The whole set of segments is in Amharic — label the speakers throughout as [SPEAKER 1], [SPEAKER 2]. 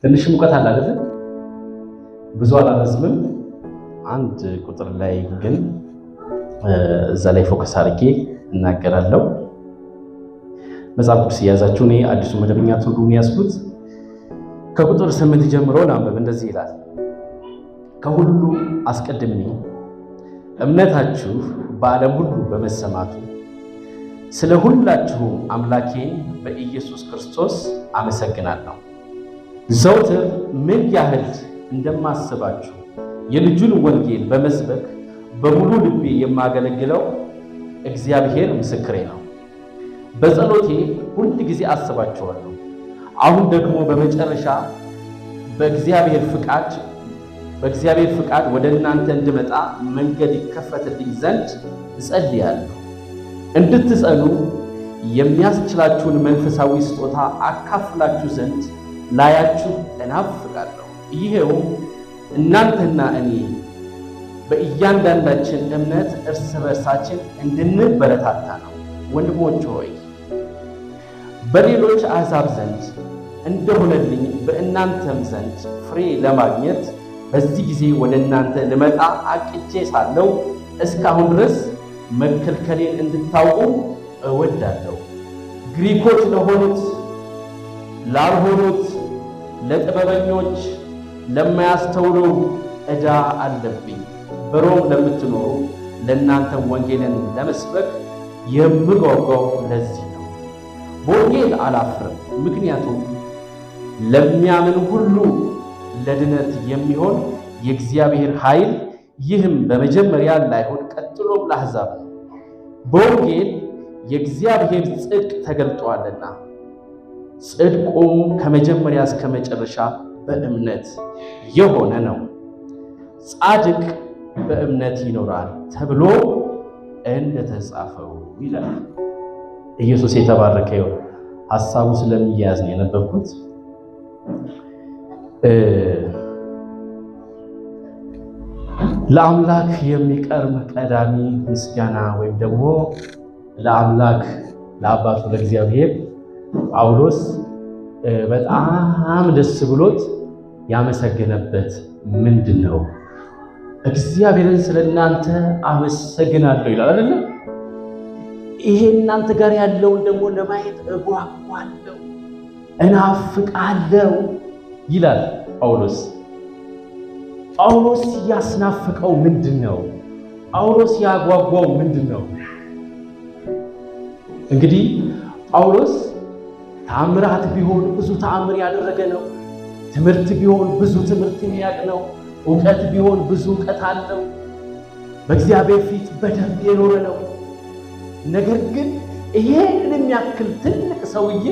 [SPEAKER 1] ትንሽ ሙቀት አለ አይደል? ብዙ አላረዝምም። አንድ ቁጥር ላይ ግን እዛ ላይ ፎከስ አድርጌ እናገራለሁ። መጽሐፍ ቅዱስ የያዛችሁ እኔ አዲሱ መደበኛ ትርጉም ያዝኩት ከቁጥር 8 ጀምሮ ላንብብ። እንደዚህ ይላል። ከሁሉ አስቀድሜ እምነታችሁ በዓለም ሁሉ በመሰማቱ ስለ ሁላችሁም አምላኬን በኢየሱስ ክርስቶስ አመሰግናለሁ። ዘውትር ምን ያህል እንደማስባችሁ የልጁን ወንጌል በመስበክ በሙሉ ልቤ የማገለግለው እግዚአብሔር ምስክሬ ነው። በጸሎቴ ሁል ጊዜ አስባችኋለሁ። አሁን ደግሞ በመጨረሻ በእግዚአብሔር ፍቃድ ወደ እናንተ እንድመጣ መንገድ ይከፈትልኝ ዘንድ እጸልያለሁ። እንድትጸኑ የሚያስችላችሁን መንፈሳዊ ስጦታ አካፍላችሁ ዘንድ ላያችሁ እናፍቃለሁ። ይሄውም እናንተና እኔ በእያንዳንዳችን እምነት እርስ በርሳችን እንድንበረታታ ነው። ወንድሞች ሆይ በሌሎች አሕዛብ ዘንድ እንደሆነልኝ በእናንተም ዘንድ ፍሬ ለማግኘት በዚህ ጊዜ ወደ እናንተ ልመጣ አቅጄ ሳለሁ እስካሁን ድረስ መከልከሌን እንድታውቁ እወዳለሁ። ግሪኮች ለሆኑት ላልሆኑት፣ ለጥበበኞች ለማያስተውሉ ዕዳ አለብኝ። በሮም ለምትኖሩ ለእናንተ ወንጌልን ለመስበክ የምጓጓው ለዚህ ነው። በወንጌል አላፍርም፣ ምክንያቱም ለሚያምን ሁሉ ለድነት የሚሆን የእግዚአብሔር ኃይል፣ ይህም በመጀመሪያ ለአይሁድ ቀጥሎም ለአሕዛብ ነው። በወንጌል የእግዚአብሔር ጽድቅ ተገልጧልና ጽድቁም ከመጀመሪያ እስከ መጨረሻ በእምነት የሆነ ነው። ጻድቅ በእምነት ይኖራል ተብሎ እንደተጻፈው ይላል። ኢየሱስ የተባረከ ይሁን። ሐሳቡ ስለሚያያዝ ነው የነበርኩት። ለአምላክ የሚቀርብ ቀዳሚ ምስጋና ወይም ደግሞ ለአምላክ ለአባቱ ለእግዚአብሔር ጳውሎስ በጣም ደስ ብሎት ያመሰገነበት ምንድን ነው? እግዚአብሔርን ስለእናንተ አመሰግናለሁ ይላል አይደል? ይሄ እናንተ ጋር ያለውን ደግሞ ለማየት እጓጓለሁ፣ እናፍቃለሁ ይላል ጳውሎስ። ጳውሎስ ያስናፍቀው ምንድን ነው? ጳውሎስ ያጓጓው ምንድን ነው? እንግዲህ ጳውሎስ ተአምራት ቢሆን ብዙ ተአምር ያደረገ ነው። ትምህርት ቢሆን ብዙ ትምህርት የሚያውቅ ነው። እውቀት ቢሆን ብዙ እውቀት አለው። በእግዚአብሔር ፊት በደንብ የኖረ ነው። ነገር ግን ይሄንን የሚያክል ትልቅ ሰውዬ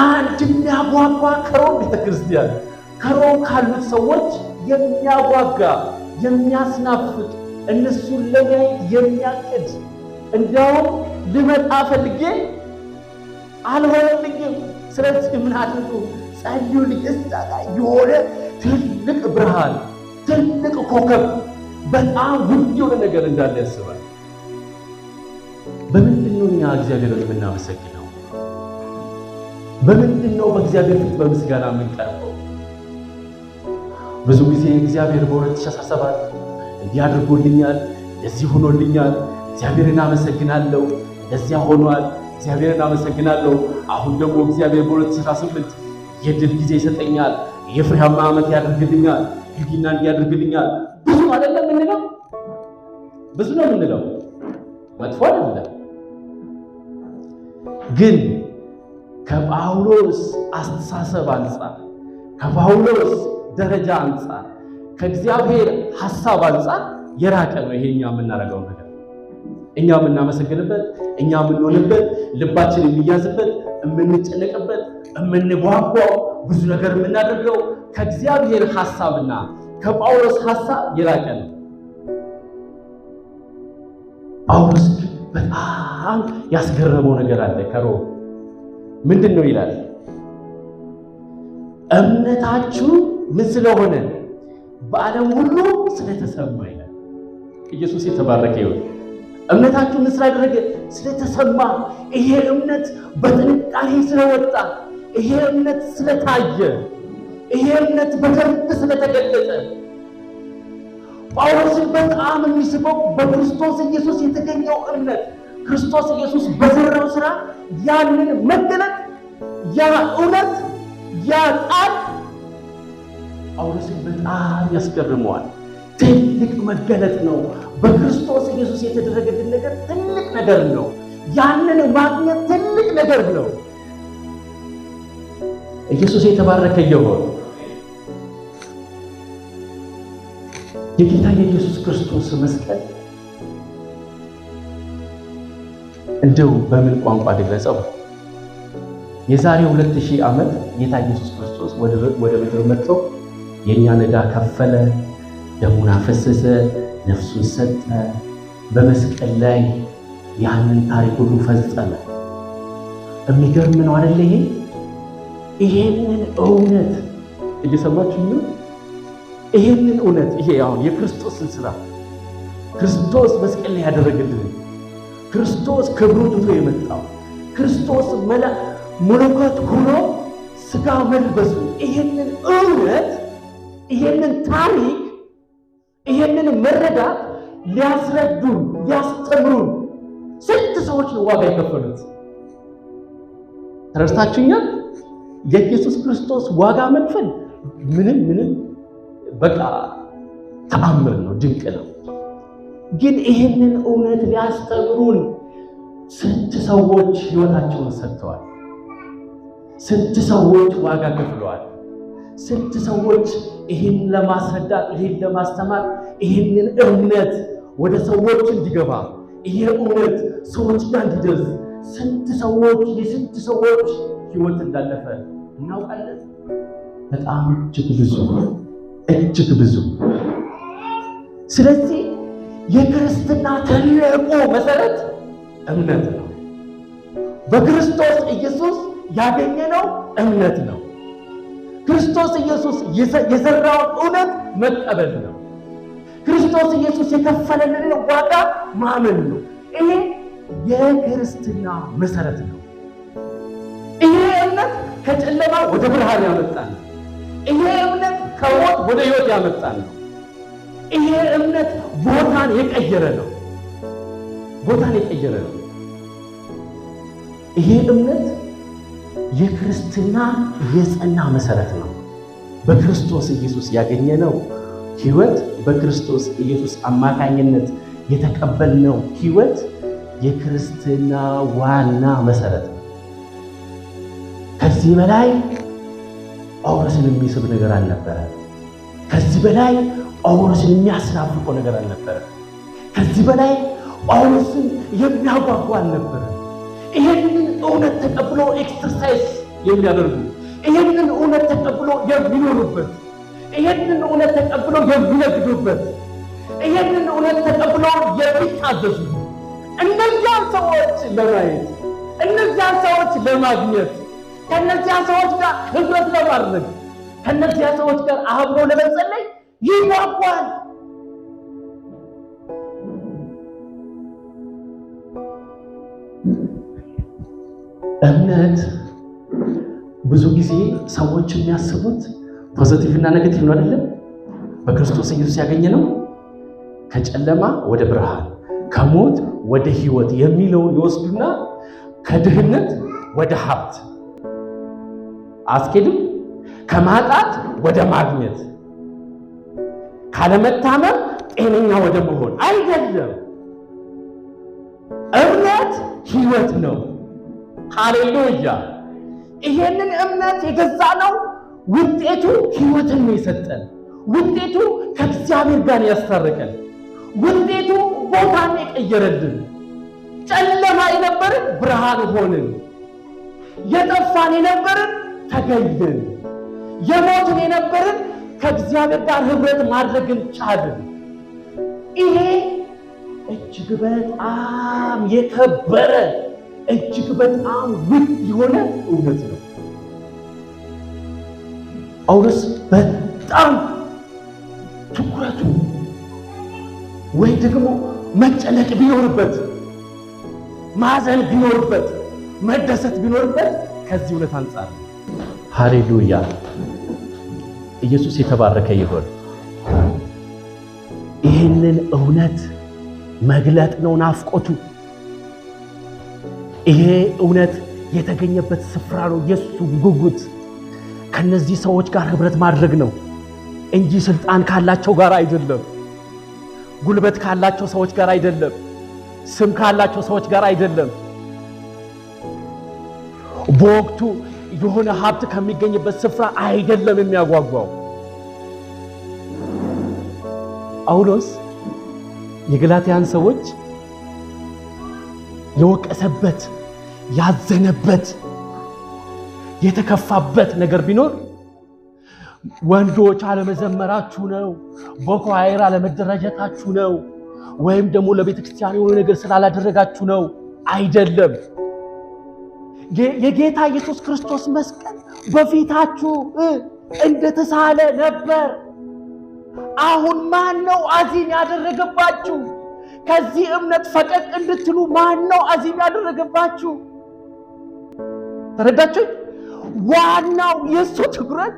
[SPEAKER 1] አንድ የሚያጓጓ ከሮም ቤተክርስቲያን ከሮም ካሉት ሰዎች የሚያጓጋ የሚያስናፍቅ እነሱን ለማየት የሚያቅድ እንዲያውም ልመጣ ፈልጌ አልሆነልኝም፣ ስለዚህ ምን አድርጉ ጸልዩልኝ። እዛ ላይ የሆነ ትልቅ ብርሃን ትልቅ ኮከብ በጣም ውድ የሆነ ነገር እንዳለ ያስባል። በምንድን ነው እኛ እግዚአብሔርን የምናመሰግነው? በምንድን ነው በእግዚአብሔር ፊት በምስጋና የምንቀርበው? ብዙ ጊዜ እግዚአብሔር በ2017 እንዲህ አድርጎልኛል፣ እንደዚህ ሆኖልኛል፣ እግዚአብሔርን አመሰግናለሁ፣ እንደዚያ ሆኗል፣ እግዚአብሔርን አመሰግናለሁ። አሁን ደግሞ እግዚአብሔር በ2018 የድል ጊዜ ይሰጠኛል፣ የፍሬያማ ዓመት ያደርግልኛል፣ ህግና እንዲያደርግልኛል። ብዙ አይደለም የምንለው፣ ብዙ ነው የምንለው፣ መጥፎ አይደለም። ግን ከጳውሎስ አስተሳሰብ አንጻር፣ ከጳውሎስ ደረጃ አንጻር፣ ከእግዚአብሔር ሐሳብ አንጻር የራቀ ነው ይሄ እኛ የምናደርገው ነገር። እኛ የምናመሰግንበት፣ እኛ የምንሆንበት፣ ልባችን የሚያዝበት፣ የምንጨነቅበት፣ የምንጓጓው ብዙ ነገር የምናደርገው ከእግዚአብሔር ሐሳብና ከጳውሎስ ሐሳብ የራቀ ነው። ጳውሎስ በጣም ያስገረመው ነገር አለ። ከሮም ምንድን ነው ይላል? እምነታችሁ ምን ስለሆነ በዓለም ሁሉ ስለተሰማ ይላል። ኢየሱስ የተባረከ ይሁን። እምነታችሁ ምን ስላደረገ? ስለተሰማ። ይሄ እምነት በጥንቃቄ ስለወጣ፣ ይሄ እምነት ስለታየ፣ ይሄ እምነት በደንብ ስለተገለጸ ጳውሎስን በጣም የሚስበው በክርስቶስ ኢየሱስ የተገኘው እምነት፣ ክርስቶስ ኢየሱስ በሰራው ሥራ ያንን መገለጥ፣ ያ እውነት፣ ያ ቃል ጳውሎስን በጣም ያስገርመዋል። ትልቅ መገለጥ ነው። በክርስቶስ ኢየሱስ የተደረገልን ነገር ትልቅ ነገር ነው። ያንን ማግኘት ትልቅ ነገር ነው። ኢየሱስ የተባረከ ይሁን። የጌታ የኢየሱስ ክርስቶስ መስቀል እንደው በምን ቋንቋ ልግለጸው? የዛሬ 2000 ዓመት ጌታ ኢየሱስ ክርስቶስ ወደ ምድር መጥቶ የእኛን ዕዳ ከፈለ፣ ደሙን አፈሰሰ፣ ነፍሱን ሰጠ። በመስቀል ላይ ያንን ታሪክ ሁሉ ፈጸመ። የሚገርም ነው አይደል? ይሄንን እውነት እየሰማችሁ ነው። ይሄንን እውነት ይሄ አሁን የክርስቶስን ሥራ ክርስቶስ መስቀል ላይ ያደረገልን፣ ክርስቶስ ክብሩን ትቶ የመጣው ክርስቶስ መለኮት ሆኖ ሥጋ መልበሱ፣ ይሄንን እውነት፣ ይሄንን ታሪክ፣ ይሄንን መረዳት ሊያስረዱን ሊያስተምሩን ስንት ሰዎች ነው ዋጋ የከፈሉት? ተረድታችሁኛል? የኢየሱስ ክርስቶስ ዋጋ መክፈል ምንም በቃ ተአምር ነው፣ ድንቅ ነው። ግን ይሄንን እውነት ሊያስተምሩን ስንት ሰዎች ሕይወታቸውን ሰጥተዋል። ስንት ሰዎች ዋጋ ከፍለዋል። ስንት ሰዎች ይሄን ለማስረዳት፣ ይሄን ለማስተማር፣ ይሄንን እውነት ወደ ሰዎች እንዲገባ፣ ይሄ እውነት ሰዎች ጋር እንዲደርስ ስንት ሰዎች የስንት ሰዎች ሕይወት እንዳለፈ እናውቃለን። በጣም እጅግ ብዙ። ስለዚህ የክርስትና ትልቁ መሰረት እምነት ነው። በክርስቶስ ኢየሱስ ያገኘነው እምነት ነው። ክርስቶስ ኢየሱስ የሰራውን እውነት መቀበል ነው። ክርስቶስ ኢየሱስ የከፈለልን ዋጋ ማመን ነው። ይሄ የክርስትና መሰረት ነው። ይሄ እምነት ከጨለማ ወደ ብርሃን ያመጣል። ይሄ እምነት ከሞት ወደ ሕይወት ያመጣል ነው። ይሄ እምነት ቦታን የቀየረ ነው። ይሄ እምነት የክርስትና የጸና መሰረት ነው። በክርስቶስ ኢየሱስ ያገኘነው ሕይወት፣ በክርስቶስ ኢየሱስ አማካኝነት የተቀበልነው ሕይወት የክርስትና ዋና መሰረት ነው። ከዚህ በላይ ጳውሎስን የሚስብ ነገር አልነበረ። ከዚህ በላይ ጳውሎስን የሚያስናፍቀው ነገር አልነበረ። ከዚህ በላይ ጳውሎስን የሚያጓጓ አልነበረ። ይሄንን እውነት ተቀብሎ ኤክሰርሳይዝ የሚያደርጉ፣ ይሄንን እውነት ተቀብሎ የሚኖሩበት፣ ይሄንን እውነት ተቀብሎ የሚነግዱበት፣ ይሄንን እውነት ተቀብሎ የሚታዘዙ እነዚያን ሰዎች ለማየት፣ እነዚያን ሰዎች ለማግኘት፣ ከነዚያ ሰዎች ጋር ህብረት ለማድረግ፣ ከነዚያ ሰዎች ጋር አብሮ ለመጸለይ ይጓጓል። እምነት ብዙ ጊዜ ሰዎች የሚያስቡት ፖዚቲቭ እና ኔጌቲቭ ነው አይደለም? በክርስቶስ ኢየሱስ ያገኘነው ከጨለማ ወደ ብርሃን፣ ከሞት ወደ ሕይወት የሚለውን ይወስዱና ከድህነት ወደ ሀብት አስኬድም፣ ከማጣት ወደ ማግኘት፣ ካለመታመም ጤነኛ ወደ መሆን አይደለም። እምነት ሕይወት ነው። ሃሌሉያ! ይሄንን እምነት የገዛ ነው። ውጤቱ ሕይወትን ነው የሰጠን። ውጤቱ ከእግዚአብሔር ጋር ያስታረቀን። ውጤቱ ቦታን የቀየረልን። ጨለማ የነበርን ብርሃን ሆንን። የጠፋን የነበርን ተገኘን። የሞትን የነበርን ከእግዚአብሔር ጋር ህብረት ማድረግን ቻልን። ይሄ እጅግ በጣም የከበረ እጅግ በጣም ውድ የሆነ እውነት ነው። ጳውሎስ በጣም ትኩረቱ ወይ ደግሞ መጨነቅ ቢኖርበት፣ ማዘን ቢኖርበት፣ መደሰት ቢኖርበት ከዚህ እውነት አንጻር ሃሌሉያ! ኢየሱስ የተባረከ ይሁን። ይህንን እውነት መግለጥ ነው ናፍቆቱ። ይሄ እውነት የተገኘበት ስፍራ ነው የሱ ጉጉት። ከነዚህ ሰዎች ጋር ህብረት ማድረግ ነው እንጂ ስልጣን ካላቸው ጋር አይደለም፣ ጉልበት ካላቸው ሰዎች ጋር አይደለም፣ ስም ካላቸው ሰዎች ጋር አይደለም፣ በወቅቱ የሆነ ሀብት ከሚገኝበት ስፍራ አይደለም የሚያጓጓው። ጳውሎስ የገላትያን ሰዎች የወቀሰበት ያዘነበት የተከፋበት ነገር ቢኖር ወንዶች አለመዘመራችሁ ነው፣ በኳየር አለመደራጀታችሁ ነው፣ ወይም ደግሞ ለቤተ ክርስቲያን የሆነ ነገር ስላላደረጋችሁ ነው አይደለም። የጌታ ኢየሱስ ክርስቶስ መስቀል በፊታችሁ እንደተሳለ ነበር። አሁን ማን ነው አዚም ያደረገባችሁ? ከዚህ እምነት ፈቀቅ እንድትሉ ማን ነው አዚም ያደረገባችሁ? ተረዳችሁ? ዋናው የሱ ትኩረት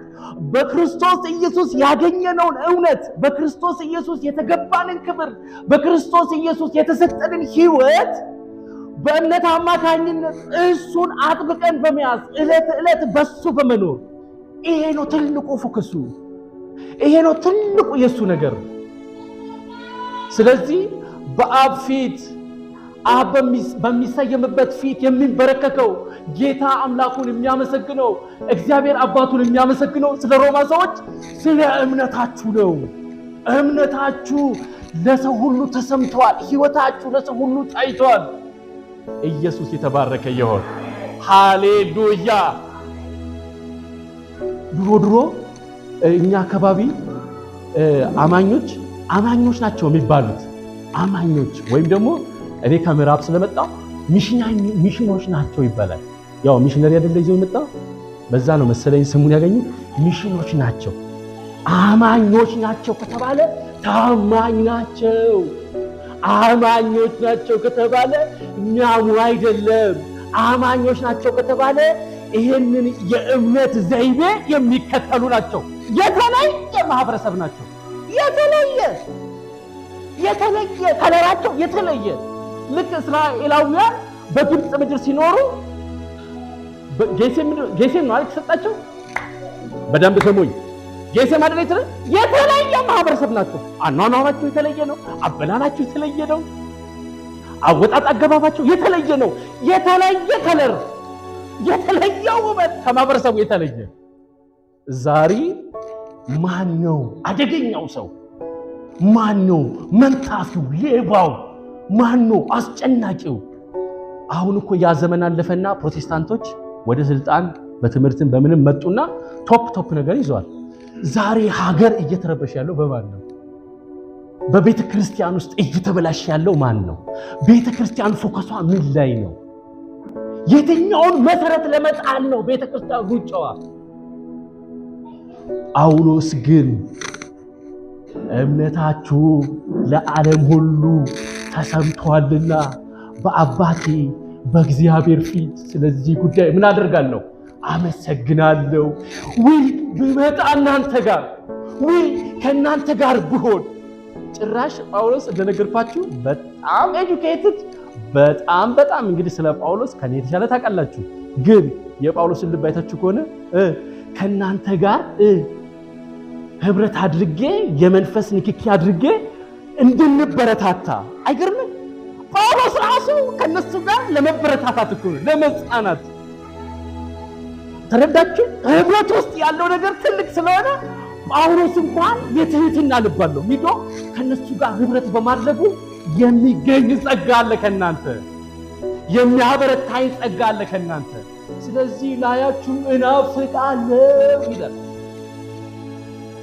[SPEAKER 1] በክርስቶስ ኢየሱስ ያገኘነውን እውነት፣ በክርስቶስ ኢየሱስ የተገባንን ክብር፣ በክርስቶስ ኢየሱስ የተሰጠንን ሕይወት በእምነት አማካኝነት እሱን አጥብቀን በመያዝ ዕለት ዕለት በሱ በመኖር ይሄ ነው ትልቁ ፎከሱ። ይሄ ነው ትልቁ የሱ ነገር። ስለዚህ በአብ ፊት አብ በሚሰየምበት ፊት የሚንበረከከው ጌታ አምላኩን የሚያመሰግነው እግዚአብሔር አባቱን የሚያመሰግነው ስለ ሮማ ሰዎች ስለ እምነታችሁ ነው። እምነታችሁ ለሰው ሁሉ ተሰምቷል። ሕይወታችሁ ለሰው ሁሉ ታይቷል። ኢየሱስ የተባረከ ይሁን። ሃሌሉያ! ድሮ እኛ አካባቢ አማኞች ናቸው የሚባሉት። አማኞች ወይም ደግሞ እኔ ከምዕራብ ስለመጣው ሚሽኖች ናቸው ይባላል። ያው ሚሽነሪ አይደለ ይዘው የመጣው በዛ ነው መሰለኝ ስሙን ያገኙት። ሚሽኖች ናቸው። አማኞች ናቸው ከተባለ ታማኝ ናቸው። አማኞች ናቸው ከተባለ የሚያሙ አይደለም። አማኞች ናቸው ከተባለ ይሄንን የእምነት ዘይቤ የሚከተሉ ናቸው። የተለየ ማህበረሰብ ናቸው። የተለየ ከለራቸው የተለየ። ልክ እስራኤላውያን በግብፅ ምድር ሲኖሩ ጌሴም ነው አይደል ተሰጣቸው? በደንብ ስሙኝ። ጌሴም አይደል የተለየ ማህበረሰብ ናቸው። አኗኗራቸው የተለየ ነው። አበላላቸው የተለየ ነው። አወጣጥ አገባባቸው የተለየ ነው። የተለየ ከለር፣ የተለየ ውበት፣ ከማህበረሰቡ የተለየ። ዛሬ ማን ነው አደገኛው ሰው? ማን ነው መንታፊው፣ ሌባው? ማን ነው አስጨናቂው? አሁን እኮ ያ ዘመን አለፈና ፕሮቴስታንቶች ወደ ስልጣን በትምህርትን በምንም መጡና ቶፕ ነገር ይዘዋል። ዛሬ ሀገር እየተረበሸ ያለው በማን ነው? በቤተ ክርስቲያን ውስጥ እየተበላሸ ያለው ማን ነው? ቤተ ክርስቲያን ፎከሷ ምን ላይ ነው? የትኛውን መሰረት ለመጣል ነው ቤተ ክርስቲያን ሩጫዋ? ጳውሎስ ግን እምነታችሁ ለዓለም ሁሉ ተሰምቷልና በአባቴ በእግዚአብሔር ፊት ስለዚህ ጉዳይ ምን አደርጋለሁ? አመሰግናለሁ። ወይ ብመጣ እናንተ ጋር፣ ወይ ከእናንተ ጋር ብሆን። ጭራሽ ጳውሎስ እንደነገርኳችሁ በጣም ኤጁኬትድ፣ በጣም እንግዲህ ስለ ጳውሎስ ከኔ የተሻለ ታውቃላችሁ። ግን የጳውሎስን ልብ አይታችሁ ከሆነ ከእናንተ ጋር ህብረት አድርጌ የመንፈስ ንክኪ አድርጌ እንድንበረታታ። አይገርምም? ጳውሎስ ራሱ ከነሱ ጋር ለመበረታታት እኮ ነው፣ ለመጽናናት። ተረዳችሁ? ህብረት ውስጥ ያለው ነገር ትልቅ ስለሆነ ጳውሎስ እንኳን የትህትና ልብ አለው። ሂዶ ከነሱ ጋር ህብረት በማድረጉ የሚገኝ ጸጋ አለ ከናንተ፣ የሚያበረታኝ ጸጋ አለ ከናንተ። ስለዚህ ላያችሁ እናፍቃለሁ ይላል።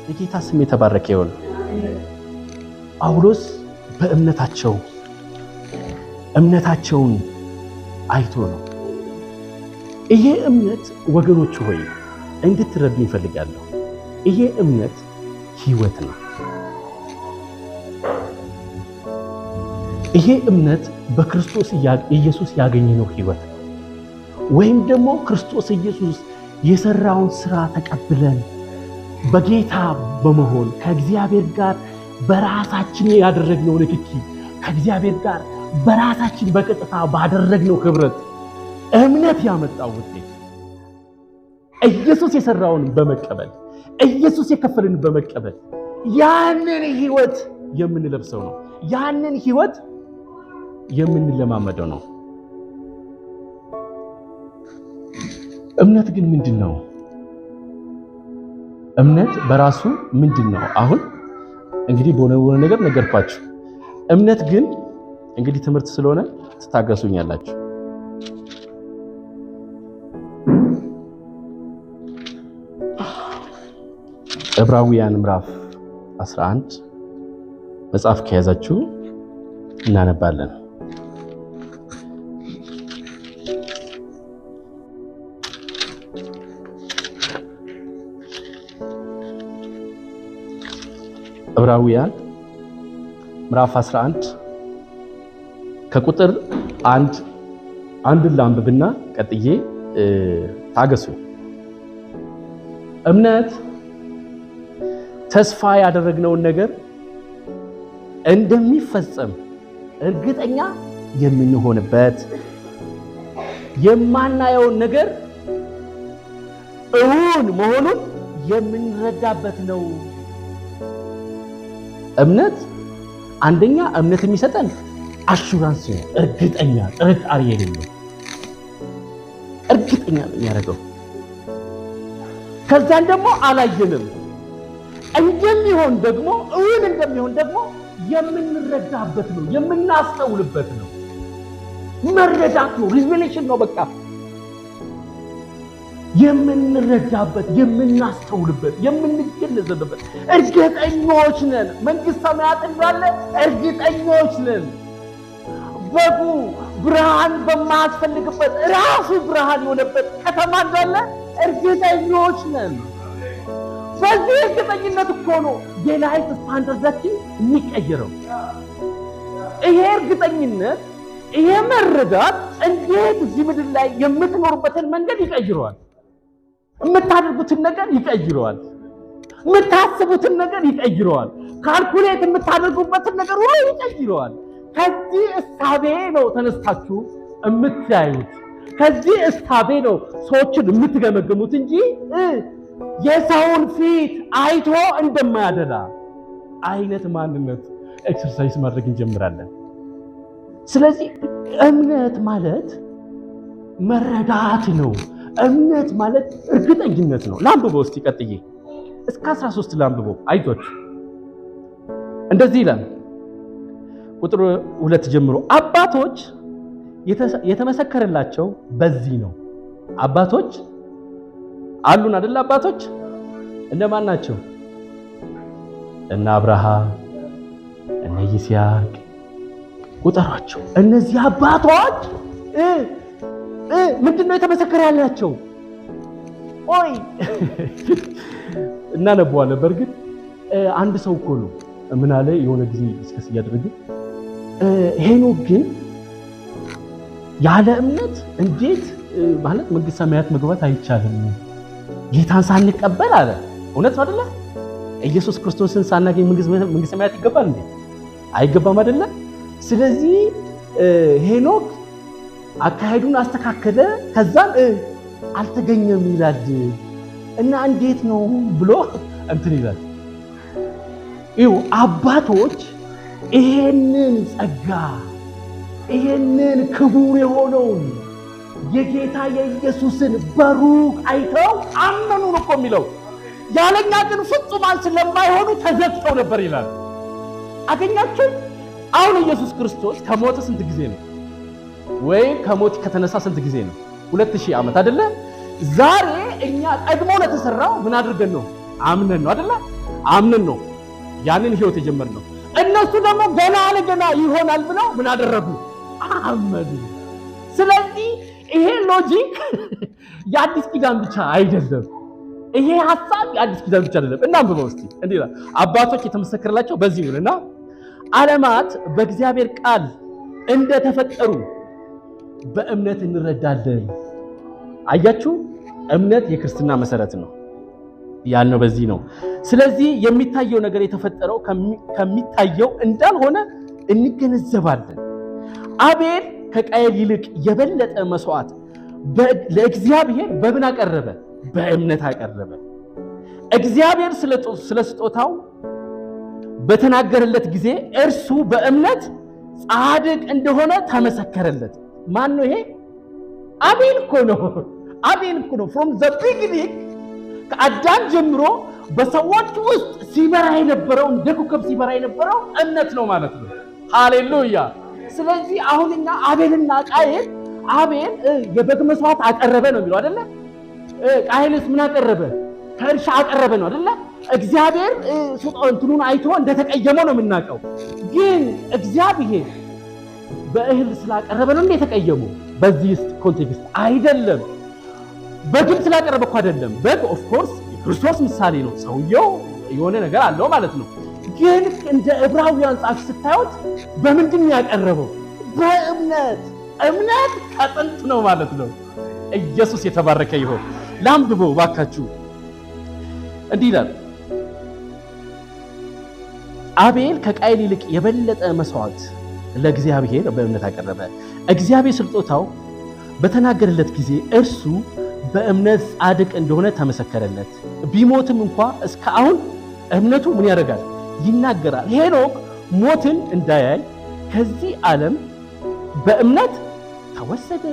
[SPEAKER 1] የጌታ ስም የተባረከ ይሁን። ጳውሎስ እምነታቸውን አይቶ ነው። ይሄ እምነት ወገኖች ሆይ እንድትረዱ ይፈልጋለሁ። ይሄ እምነት ህይወት ነው። ይሄ እምነት በክርስቶስ ኢየሱስ ያገኘነው ህይወት ነው። ወይም ደግሞ ክርስቶስ ኢየሱስ የሰራውን ስራ ተቀብለን በጌታ በመሆን ከእግዚአብሔር ጋር በራሳችን ያደረግነው ንክኪ ከእግዚአብሔር ጋር በራሳችን በቀጥታ ባደረግነው ህብረት እምነት ያመጣው ውጤት ኢየሱስ የሰራውን በመቀበል ኢየሱስ የከፈልን በመቀበል ያንን ህይወት የምንለብሰው ነው። ያንን ህይወት የምንለማመደው ነው። እምነት ግን ምንድነው? እምነት በራሱ ምንድነው? አሁን እንግዲህ በሆነ ነገር ነገርኳችሁ። እምነት ግን እንግዲህ ትምህርት ስለሆነ ትታገሱኛላችሁ። ዕብራውያን ምዕራፍ 11 መጽሐፍ ከያዛችሁ እናነባለን። ዕብራውያን ምዕራፍ 11 ከቁጥር 1 ላንብብና ቀጥዬ ታገሱ። እምነት ተስፋ ያደረግነውን ነገር እንደሚፈጸም እርግጠኛ የምንሆንበት፣ የማናየውን ነገር እውን መሆኑን የምንረዳበት ነው። እምነት አንደኛ እምነት የሚሰጠን አሹራንስ ነው። እርግጠኛ ጥርጣሬ የሌለው እርግጠኛ ነው የሚያደርገው። ከዛን ደግሞ አላየንም እንደሚሆን ደግሞ እውን እንደሚሆን ደግሞ የምንረዳበት ነው፣ የምናስተውልበት ነው። መረዳት ነው፣ ሪቨሌሽን ነው። በቃ የምንረዳበት፣ የምናስተውልበት፣ የምንገነዘብበት እርግጠኞች ነን። መንግስት ሰማያት እንዳለ እርግጠኞች ነን። በጉ ብርሃን በማያስፈልግበት ራሱ ብርሃን የሆነበት ከተማ እንዳለ እርግጠኞች ነን። በዚህ እርግጠኝነት እኮ ነው የላይፍ ስታንዳርዳችን የሚቀየረው። ይሄ እርግጠኝነት፣ ይሄ መረዳት እንዴት እዚህ ምድር ላይ የምትኖሩበትን መንገድ ይቀይረዋል። የምታደርጉትን ነገር ይቀይረዋል። የምታስቡትን ነገር ይቀይረዋል። ካልኩሌት የምታደርጉበትን ነገር ሁሉ ይቀይረዋል። ከዚህ እሳቤ ነው ተነስታችሁ የምታዩት። ከዚህ እሳቤ ነው ሰዎችን የምትገመግሙት እንጂ የሰውን ፊት አይቶ እንደማያደላ አይነት ማንነት ኤክሰርሳይዝ ማድረግ እንጀምራለን። ስለዚህ እምነት ማለት መረዳት ነው። እምነት ማለት እርግጠኝነት ነው። ላንብበው እስቲ ቀጥዬ እስከ 13 ላንብበው። አይዟችሁ እንደዚህ ይላል ቁጥር 2 ጀምሮ አባቶች የተመሰከረላቸው በዚህ ነው። አባቶች አሉን አይደል? አባቶች እነማን ናቸው? እነ አብርሃም፣ እነ ይስሐቅ ቁጠሯቸው። እነዚህ አባቶች ምንድነው የተመሰከረላቸው? ኦይ እናነበዋለን። በእርግጥ አንድ ሰው እኮ ነው ምን አለ የሆነ ጊዜ ዲስከስ እያደረገ ሄኖክ ግን ያለ እምነት እንዴት ማለት መንግስተ ሰማያት መግባት አይቻልም ጌታን ሳንቀበል አለ። እውነት ነው አይደለ? ኢየሱስ ክርስቶስን ሳናገኝ መንግስተ ሰማያት ይገባል እንዴ? አይገባም አይደለ? ስለዚህ ሄኖክ አካሄዱን አስተካከለ፣ ከዛም አልተገኘም ይላል እና እንዴት ነው ብሎ እንትን ይላል። ይኸው አባቶች ይሄንን ጸጋ ይሄንን ክቡር የሆነውን የጌታ የኢየሱስን በሩቅ አይተው አመኑ ነው እኮ የሚለው። ያለኛ ግን ፍጹማን ስለማይሆኑ ተዘግተው ነበር ይላል። አገኛችሁ? አሁን ኢየሱስ ክርስቶስ ከሞተ ስንት ጊዜ ነው? ወይ ከሞት ከተነሳ ስንት ጊዜ ነው? 2000 ዓመት አይደለ? ዛሬ እኛ ቀድሞ ለተሰራው ምን አድርገን ነው? አምነን ነው አይደለ? አምነን ነው ያንን ህይወት የጀመርነው። እነሱ ደግሞ ገና ይሆናል ብለው ምን አደረጉ? አመኑ። ስለዚህ ይሄ ሎጂክ የአዲስ ኪዳን ብቻ አይደለም። ይሄ ሐሳብ የአዲስ ኪዳን ብቻ አይደለም። እናንብበው እስቲ። እንዴ አባቶች የተመሰከረላቸው በዚህ ነውና ዓለማት በእግዚአብሔር ቃል እንደተፈጠሩ በእምነት እንረዳለን። አያችሁ? እምነት የክርስትና መሰረት ነው ያልነው በዚህ ነው። ስለዚህ የሚታየው ነገር የተፈጠረው ከሚታየው እንዳልሆነ እንገነዘባለን። አቤል ከቃየል ይልቅ የበለጠ መስዋዕት ለእግዚአብሔር በምን አቀረበ? በእምነት አቀረበ። እግዚአብሔር ስለ ስጦታው በተናገረለት ጊዜ እርሱ በእምነት ጻድቅ እንደሆነ ተመሰከረለት። ማን ነው ይሄ? አቤል እኮ ነው። አቤል እኮ ነው። from the beginning ከአዳም ጀምሮ በሰዎች ውስጥ ሲበራ የነበረው እንደ ኮከብ ሲበራ የነበረው እምነት ነው ማለት ነው። ሃሌሉያ። ስለዚህ አሁን እኛ አቤልና ቃየል አቤል የበግ መስዋዕት አቀረበ ነው የሚለው አይደለ? ቃየልስ ምን አቀረበ? ከእርሻ አቀረበ ነው አይደለ? እግዚአብሔር እንትኑን አይቶ እንደተቀየመው ነው የምናውቀው። ግን እግዚአብሔር በእህል ስላቀረበ ነው እንደተቀየመው? በዚህ ኮንቴክስት አይደለም። በግም ስላቀረበ እኮ አይደለም። በግ ኦፍ ኮርስ ክርስቶስ ምሳሌ ነው። ሰውየው የሆነ ነገር አለው ማለት ነው። ግን እንደ ዕብራውያን ጻፍ ስታዩት በምንድን ያቀረበው? በእምነት። እምነት ከጥንት ነው ማለት ነው። ኢየሱስ የተባረከ ይሁን። ላንብበው ባካችሁ። እንዲህ ይላል፣ አቤል ከቃየል ይልቅ የበለጠ መስዋዕት ለእግዚአብሔር በእምነት አቀረበ። እግዚአብሔር ስጦታው በተናገረለት ጊዜ እርሱ በእምነት ጻድቅ እንደሆነ ተመሰከረለት። ቢሞትም እንኳ እስካሁን እምነቱ ምን ያደርጋል? ይናገራል። ሄኖክ ሞትን እንዳያይ ከዚህ ዓለም በእምነት ተወሰደ።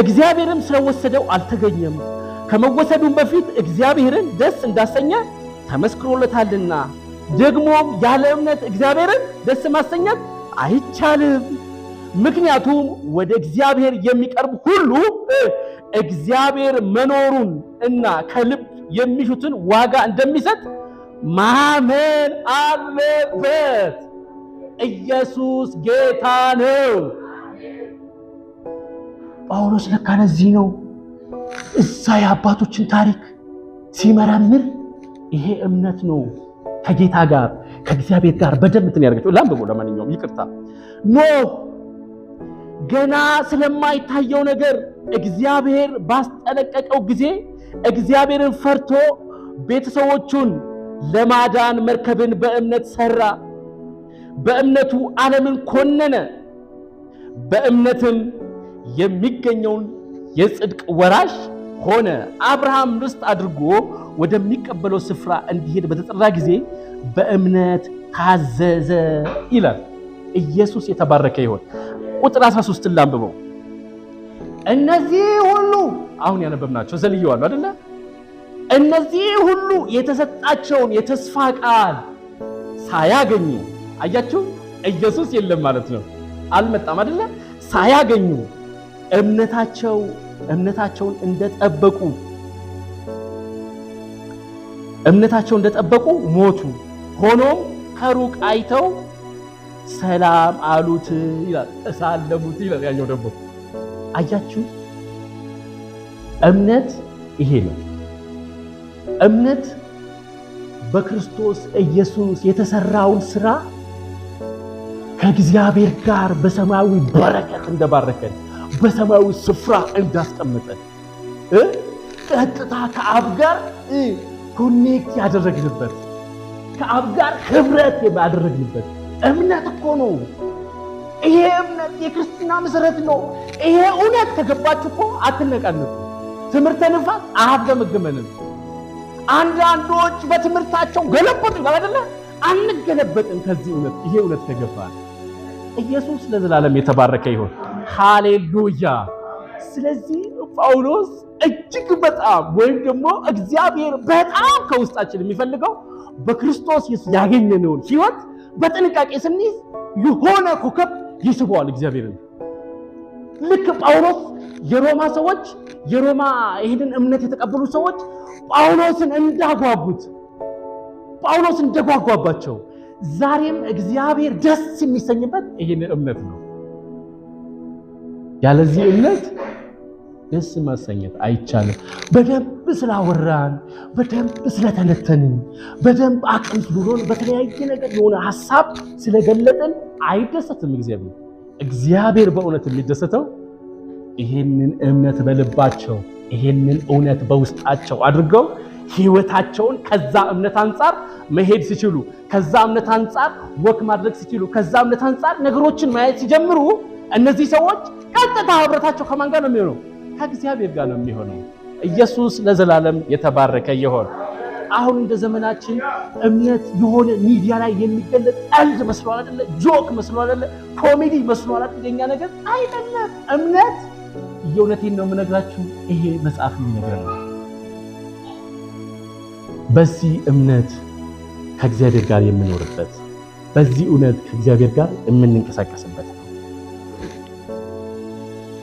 [SPEAKER 1] እግዚአብሔርም ስለወሰደው አልተገኘም። ከመወሰዱም በፊት እግዚአብሔርን ደስ እንዳሰኘ ተመስክሮለታልና። ደግሞም ያለ እምነት እግዚአብሔርን ደስ ማሰኘት አይቻልም። ምክንያቱም ወደ እግዚአብሔር የሚቀርብ ሁሉ እግዚአብሔር መኖሩን እና ከልብ የሚሹትን ዋጋ እንደሚሰጥ ማመን አለበት። ኢየሱስ ጌታ ነው። ጳውሎስ ለካ ለዚህ ነው እዛ የአባቶችን ታሪክ ሲመረምር ይሄ እምነት ነው ከጌታ ጋር ከእግዚአብሔር ጋር በደንብ እንትን ያደርጋቸው። ላንብቦ ለማንኛውም ይቅርታ። ኖህ ገና ስለማይታየው ነገር እግዚአብሔር ባስጠነቀቀው ጊዜ እግዚአብሔርን ፈርቶ ቤተሰቦቹን ለማዳን መርከብን በእምነት ሰራ። በእምነቱ ዓለምን ኮነነ። በእምነትም የሚገኘውን የጽድቅ ወራሽ ሆነ። አብርሃም ርስት አድርጎ ወደሚቀበለው ስፍራ እንዲሄድ በተጠራ ጊዜ በእምነት ታዘዘ ይላል። ኢየሱስ የተባረከ ይሁን። ቁጥር 13 ላንብበው። እነዚህ ሁሉ አሁን ያነበብናቸው ዘልየዋል አይደለ? እነዚህ ሁሉ የተሰጣቸውን የተስፋ ቃል ሳያገኙ፣ አያችሁ፣ ኢየሱስ የለም ማለት ነው፣ አልመጣም አይደለ? ሳያገኙ እምነታቸውን እንደጠበቁ ሞቱ። ሆኖም ከሩቅ አይተው ሰላም አሉት ይላል፣ ተሳለሙት ይላል። ያኛው ደግሞ አያችሁ፣ እምነት ይሄ ነው። እምነት በክርስቶስ ኢየሱስ የተሰራውን ስራ ከእግዚአብሔር ጋር በሰማያዊ በረከት እንደባረከን በሰማያዊ ስፍራ እንዳስቀመጠን ቀጥታ ከአብ ጋር ኮኔክት ያደረግንበት ከአብ ጋር ህብረት ያደረግንበት እምነት እኮ ነው። ይሄ እምነት የክርስትና መሰረት ነው። ይሄ እውነት ከገባችሁ እኮ አትነቃነቁ። ትምህርተ ንፋስ አያገመግመንም። አንዳንዶች በትምህርታቸው ገለበጡ ይላል አይደለ? አንገለበጥም ከዚህ እውነት። ይሄ እውነት ከገባን ኢየሱስ ለዘላለም የተባረከ ይሁን። ሃሌሉያ። ስለዚህ ጳውሎስ እጅግ በጣም ወይም ደግሞ እግዚአብሔር በጣም ከውስጣችን የሚፈልገው በክርስቶስ ኢየሱስ ያገኘነውን ህይወት በጥንቃቄ ስንይዝ የሆነ ኮከብ ይስበዋል እግዚአብሔርን። ልክ ጳውሎስ የሮማ ሰዎች ይህንን እምነት የተቀበሉ ሰዎች ጳውሎስን እንደጓጓባቸው ዛሬም እግዚአብሔር ደስ የሚሰኝበት ይህን እምነት ነው። ያለዚህ እምነት ደስ ማሰኘት አይቻልም። በደንብ ስላወራን፣ በደንብ ስለተነተንን፣ በደንብ አቅም ስለሆነ በተለያየ ነገር የሆነ ሐሳብ ስለገለጠን አይደሰትም እግዚአብሔር። እግዚአብሔር በእውነት የሚደሰተው ይህንን እምነት በልባቸው ይሄንን እውነት በውስጣቸው አድርገው ህይወታቸውን ከዛ እምነት አንፃር መሄድ ሲችሉ፣ ከዛ እምነት አንፃር ወክ ማድረግ ሲችሉ፣ ከዛ እምነት አንፃር ነገሮችን ማየት ሲጀምሩ እነዚህ ሰዎች ቀጥታ ህብረታቸው ከማን ጋር ነው የሚሆነው? ከእግዚአብሔር ጋር ነው የሚሆነው። ኢየሱስ ለዘላለም የተባረከ ይሁን። አሁን እንደ ዘመናችን እምነት የሆነ ሚዲያ ላይ የሚገለጥ ቀልድ መስሏል አይደለ? ጆክ መስሏል አይደለ? ኮሜዲ መስሏል አይደለ? የኛ ነገር አይደለም። እምነት የእውነቴን ነው የምነግራችሁ፣ ይሄ መጽሐፍ የሚነግረን ነው። በዚህ እምነት ከእግዚአብሔር ጋር የምንኖርበት፣ በዚህ እውነት ከእግዚአብሔር ጋር የምንንቀሳቀስበት ነው።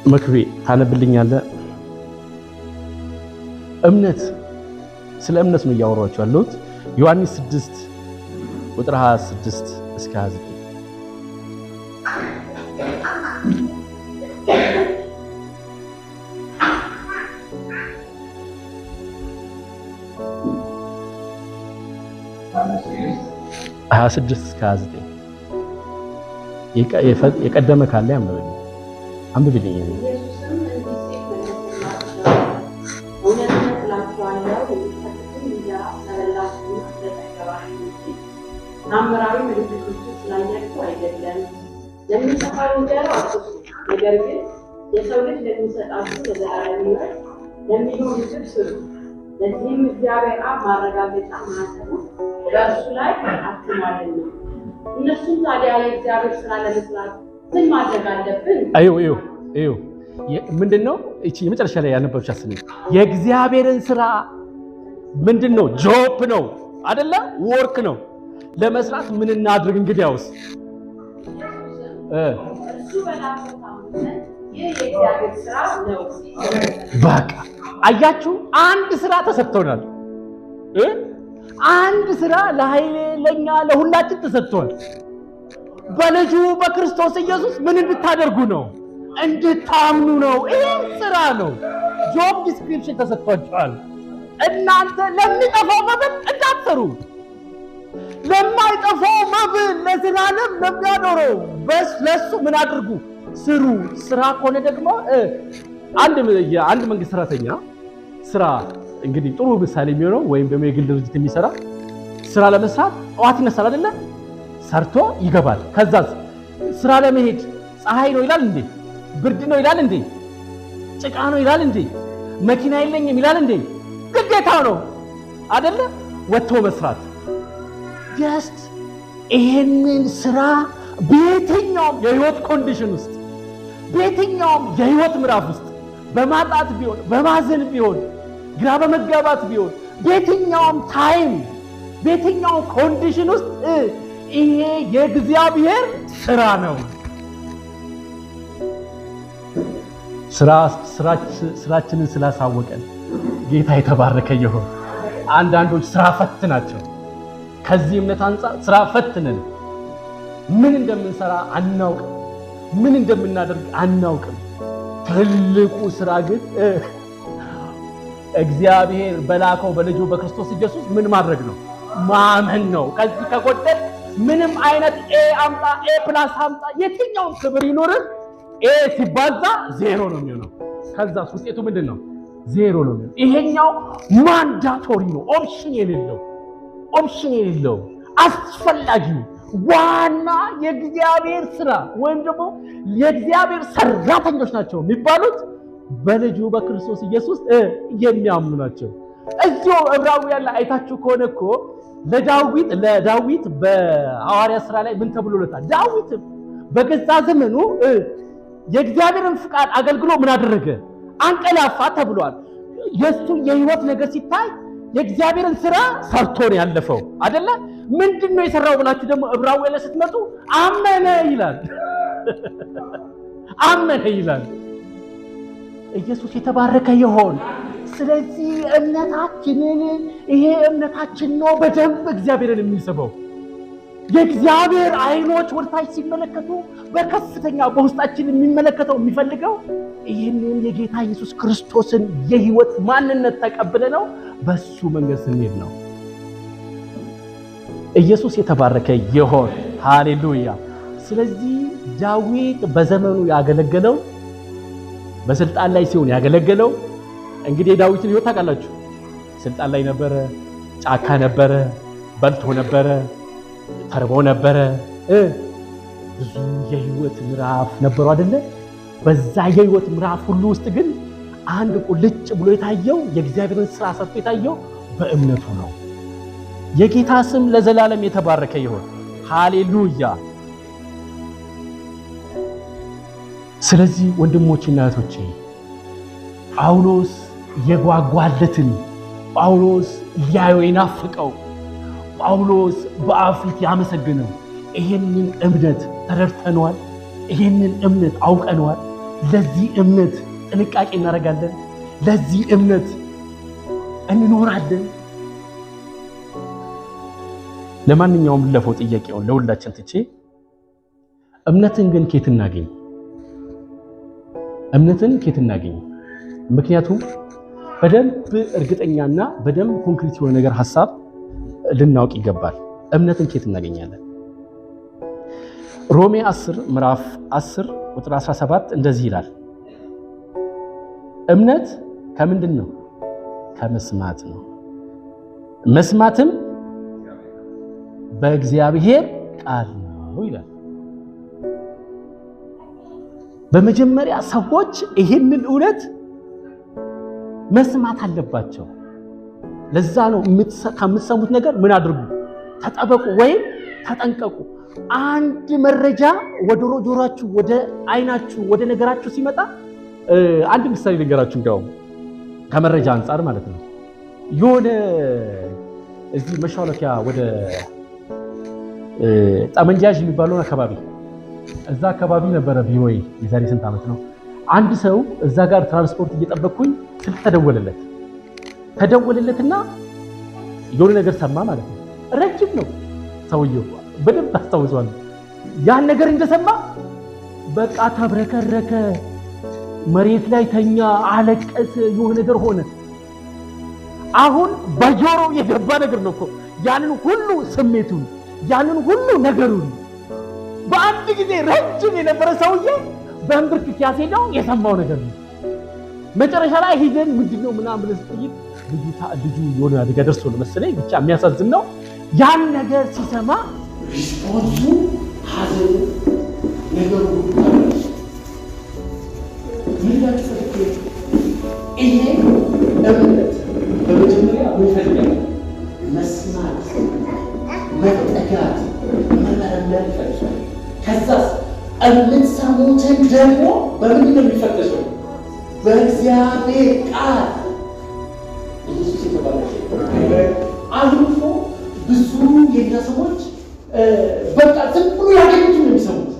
[SPEAKER 1] መክቤ ታነብልኛለህ? እምነት ስለ እምነት ነው እያወራችሁ ያለሁት። ዮሐንስ 6 ቁጥር 26 እስከ 29 26 እስከ 29 የቀደመ ካለ አንብብልኝ።
[SPEAKER 2] ታምራዊ ምልክቶች ስላያችሁ አይደለም ለሚጠፋው እንጀራ አትስሩ፣ ነገር ግን የሰው ልጅ ለሚሰጣችሁ ለዘላለም ሕይወት ለሚኖር ምግብ ስሩ። ለዚህም እግዚአብሔር አብ ማረጋገጫ ማኅተሙ በእርሱ ላይ አትሟልና። እነሱም ታዲያ የእግዚአብሔር ስራ ለመስራት ምን ማድረግ አለብን?
[SPEAKER 1] እዩ ምንድነው? እቺ የመጨረሻ ላይ ያነበብሽ አስነኝ። የእግዚአብሔርን ስራ ምንድነው? ጆብ ነው አይደለ? ወርክ ነው። ለመስራት ምን እናድርግ? እንግዲያውስ
[SPEAKER 2] እርሱ በላከው ታምነን ይህ የእግዚአብሔር ስራ ነው።
[SPEAKER 1] በቃ አያችሁ፣ አንድ ስራ ተሰጥቶናል። አንድ ስራ ለኃይሌ ለኛ ለሁላችን ተሰጥቷል። በልጁ በክርስቶስ ኢየሱስ ምን እንድታደርጉ ነው? እንድታምኑ ነው። ይሄ ስራ ነው። ጆብ ዲስክሪፕሽን ተሰጥቷችኋል። እናንተ ለሚጠፋው መብል እንዳትሰሩ፣ ለማይጠፋው መብል ለዘላለም ለሚያኖረው ለሱ ምን አድርጉ? ስሩ። ስራ ከሆነ ደግሞ አንድ መንግስት ሰራተኛ ስራ እንግዲህ ጥሩ ምሳሌ የሚሆነው ወይም ደግሞ የግል ድርጅት የሚሰራ ስራ ለመስራት ጠዋት ይነሳል አይደለ? ሰርቶ ይገባል። ከዛስ ስራ ለመሄድ ፀሐይ ነው ይላል እንዴ? ብርድ ነው ይላል እንዴ? ጭቃ ነው ይላል እንዴ? መኪና የለኝም ይላል እንዴ? ግዴታው ነው አይደለ? ወጥቶ መስራት። ጀስት ይሄንን ስራ በየትኛውም የህይወት ኮንዲሽን ውስጥ በየትኛውም የህይወት ምዕራፍ ውስጥ በማጣት ቢሆን በማዘን ቢሆን ግራ በመጋባት ቢሆን በየትኛውም ታይም በየትኛውም ኮንዲሽን ውስጥ ይሄ የእግዚአብሔር ስራ ነው። ስራችንን ስላሳወቀን ጌታ የተባረከ ይሁን። አንዳንዶች ስራ ፈት ናቸው። ከዚህ እምነት አንፃር ስራ ፈትነን ምን እንደምንሰራ አናውቅም፣ ምን እንደምናደርግ አናውቅም። ትልቁ ስራ ግን እግዚአብሔር በላከው በልጁ በክርስቶስ ኢየሱስ ምን ማድረግ ነው? ማመን ነው። ከዚህ ከጎደል ምንም አይነት አምጣ ፕላስ አምጣ የትኛውም ክብር ይኖርህ ሲባዛ ዜሮ ነው የሚሆነው። ከዛስ ውጤቱ ምንድን ነው? ዜሮ ነው የሚሆነው። ይሄኛው ማንዳቶሪ ነው፣ ኦፕሽን የሌለው አስፈላጊ ዋና የእግዚአብሔር ስራ ወይም ደግሞ የእግዚአብሔር ሰራተኞች ናቸው የሚባሉት በልጁ በክርስቶስ ኢየሱስ የሚያምኑ ናቸው። እዚሁ ዕብራውያን ላይ አይታችሁ ከሆነ እኮ ለዳዊት በሐዋርያ ሥራ ላይ ምን ተብሎለታል? ዳዊት በገዛ ዘመኑ የእግዚአብሔርን ፍቃድ አገልግሎ ምን አደረገ? አንቀላፋ ተብሏል። የሱ የህይወት ነገር ሲታይ የእግዚአብሔርን ስራ ሰርቶ ነው ያለፈው አይደለ? ምንድነው የሰራው ብላችሁ ደግሞ ዕብራውያን ላይ ስትመጡ አመነ ይላል። አመነ ይላል። ኢየሱስ የተባረከ ይሁን። ስለዚህ ይሄ እምነታችን ነው በደንብ እግዚአብሔርን የሚስበው። የእግዚአብሔር አይኖች ወደታች ሲመለከቱ በከፍተኛ በውስጣችን የሚመለከተው የሚፈልገው ይህንን የጌታ ኢየሱስ ክርስቶስን የህይወት ማንነት ተቀብለ ነው በሱ መንገድ ስንሄድ ነው። ኢየሱስ የተባረከ ይሁን። ሃሌሉያ። ስለዚህ ዳዊት በዘመኑ ያገለገለው በስልጣን ላይ ሲሆን ያገለገለው እንግዲህ የዳዊትን ሕይወት ታውቃላችሁ። ስልጣን ላይ ነበረ፣ ጫካ ነበረ፣ በልቶ ነበረ፣ ተርቦ ነበረ፣ ብዙ የሕይወት ምዕራፍ ነበሩ አይደለ? በዛ የሕይወት ምዕራፍ ሁሉ ውስጥ ግን አንድ ቁልጭ ብሎ የታየው የእግዚአብሔርን ሥራ ሰርቶ የታየው በእምነቱ ነው። የጌታ ስም ለዘላለም የተባረከ ይሁን። ሃሌሉያ። ስለዚህ ወንድሞቼና እህቶቼ ጳውሎስ የጓጓለትን ጳውሎስ ሊያየው የናፍቀው ጳውሎስ በአብ ፊት ያመሰግነው ይሄንን እምነት ተረድተነዋል። ይሄንን እምነት አውቀነዋል። ለዚህ እምነት ጥንቃቄ እናደርጋለን። ለዚህ እምነት እንኖራለን። ለማንኛውም ለፈው ጥያቄውን ለሁላችን ትቼ እምነትን ግን ኬት እናገኝ? እምነትን ኬት እናገኝ? ምክንያቱም በደንብ እርግጠኛና በደንብ ኮንክሪት የሆነ ነገር ሐሳብ ልናውቅ ይገባል። እምነትን ኬት እናገኛለን? ሮሜ 10 ምዕራፍ 10 ቁጥር 17 እንደዚህ ይላል፣ እምነት ከምንድን ነው? ከመስማት ነው፣ መስማትም በእግዚአብሔር ቃል ነው ይላል። በመጀመሪያ ሰዎች ይሄንን እውነት መስማት አለባቸው። ለዛ ነው ከምትሰሙት ነገር ምን አድርጉ? ተጠበቁ ወይም ተጠንቀቁ። አንድ መረጃ ወደ ጆሮአችሁ፣ ወደ አይናችሁ፣ ወደ ነገራችሁ ሲመጣ አንድ ምሳሌ ልንገራችሁ። እንደውም ከመረጃ አንጻር ማለት ነው። የሆነ እዚህ መሻለኪያ ወደ ጠመንጃዥ የሚባለውን አካባቢ እዛ አካባቢ ነበረ ቢሮዬ የዛሬ ስንት ዓመት ነው። አንድ ሰው እዛ ጋር ትራንስፖርት እየጠበቅኩኝ ስልክ ተደወለለትና የሆነ ነገር ሰማ ማለት ነው። ረጅም ነው ሰውየው፣ በደንብ ታስታውሷል። ያን ነገር እንደሰማ በቃ ተብረከረከ፣ መሬት ላይ ተኛ፣ አለቀሰ፣ የሆነ ነገር ሆነ። አሁን በጆሮው የገባ ነገር ነው እኮ ያንን ሁሉ ስሜቱን፣ ያንን ሁሉ ነገሩን በአንድ ጊዜ ረጅም የነበረ ሰውዬ በእንብርክክ ያስሄደው የሰማው ነገር ነው። መጨረሻ ላይ ሂደን ምንድነው ምናምን ብለህ ስትጠይቅ ልጁ የሆነ አደጋ ደርሶ ነው መሰለኝ፣ ብቻ የሚያሳዝን ነው። ያን ነገር ሲሰማ ሪስፖንሱ ሐዘን ነገሩ ይሄ እምነት በመጀመሪያ ይፈልጋል መስማት፣ መጠጋት፣ መመርመር ይፈልጋል። ከዛስ የምትሰሙትን ደግሞ በምንድን ነው የሚፈተሸው? በእግዚአብሔር ቃል። ኢየሱስ የተባረከ። አሁን እኮ ብዙ የኛ ሰዎች በቃ ዝም ብሎ ያገኙትን ነው የሚሰሙት።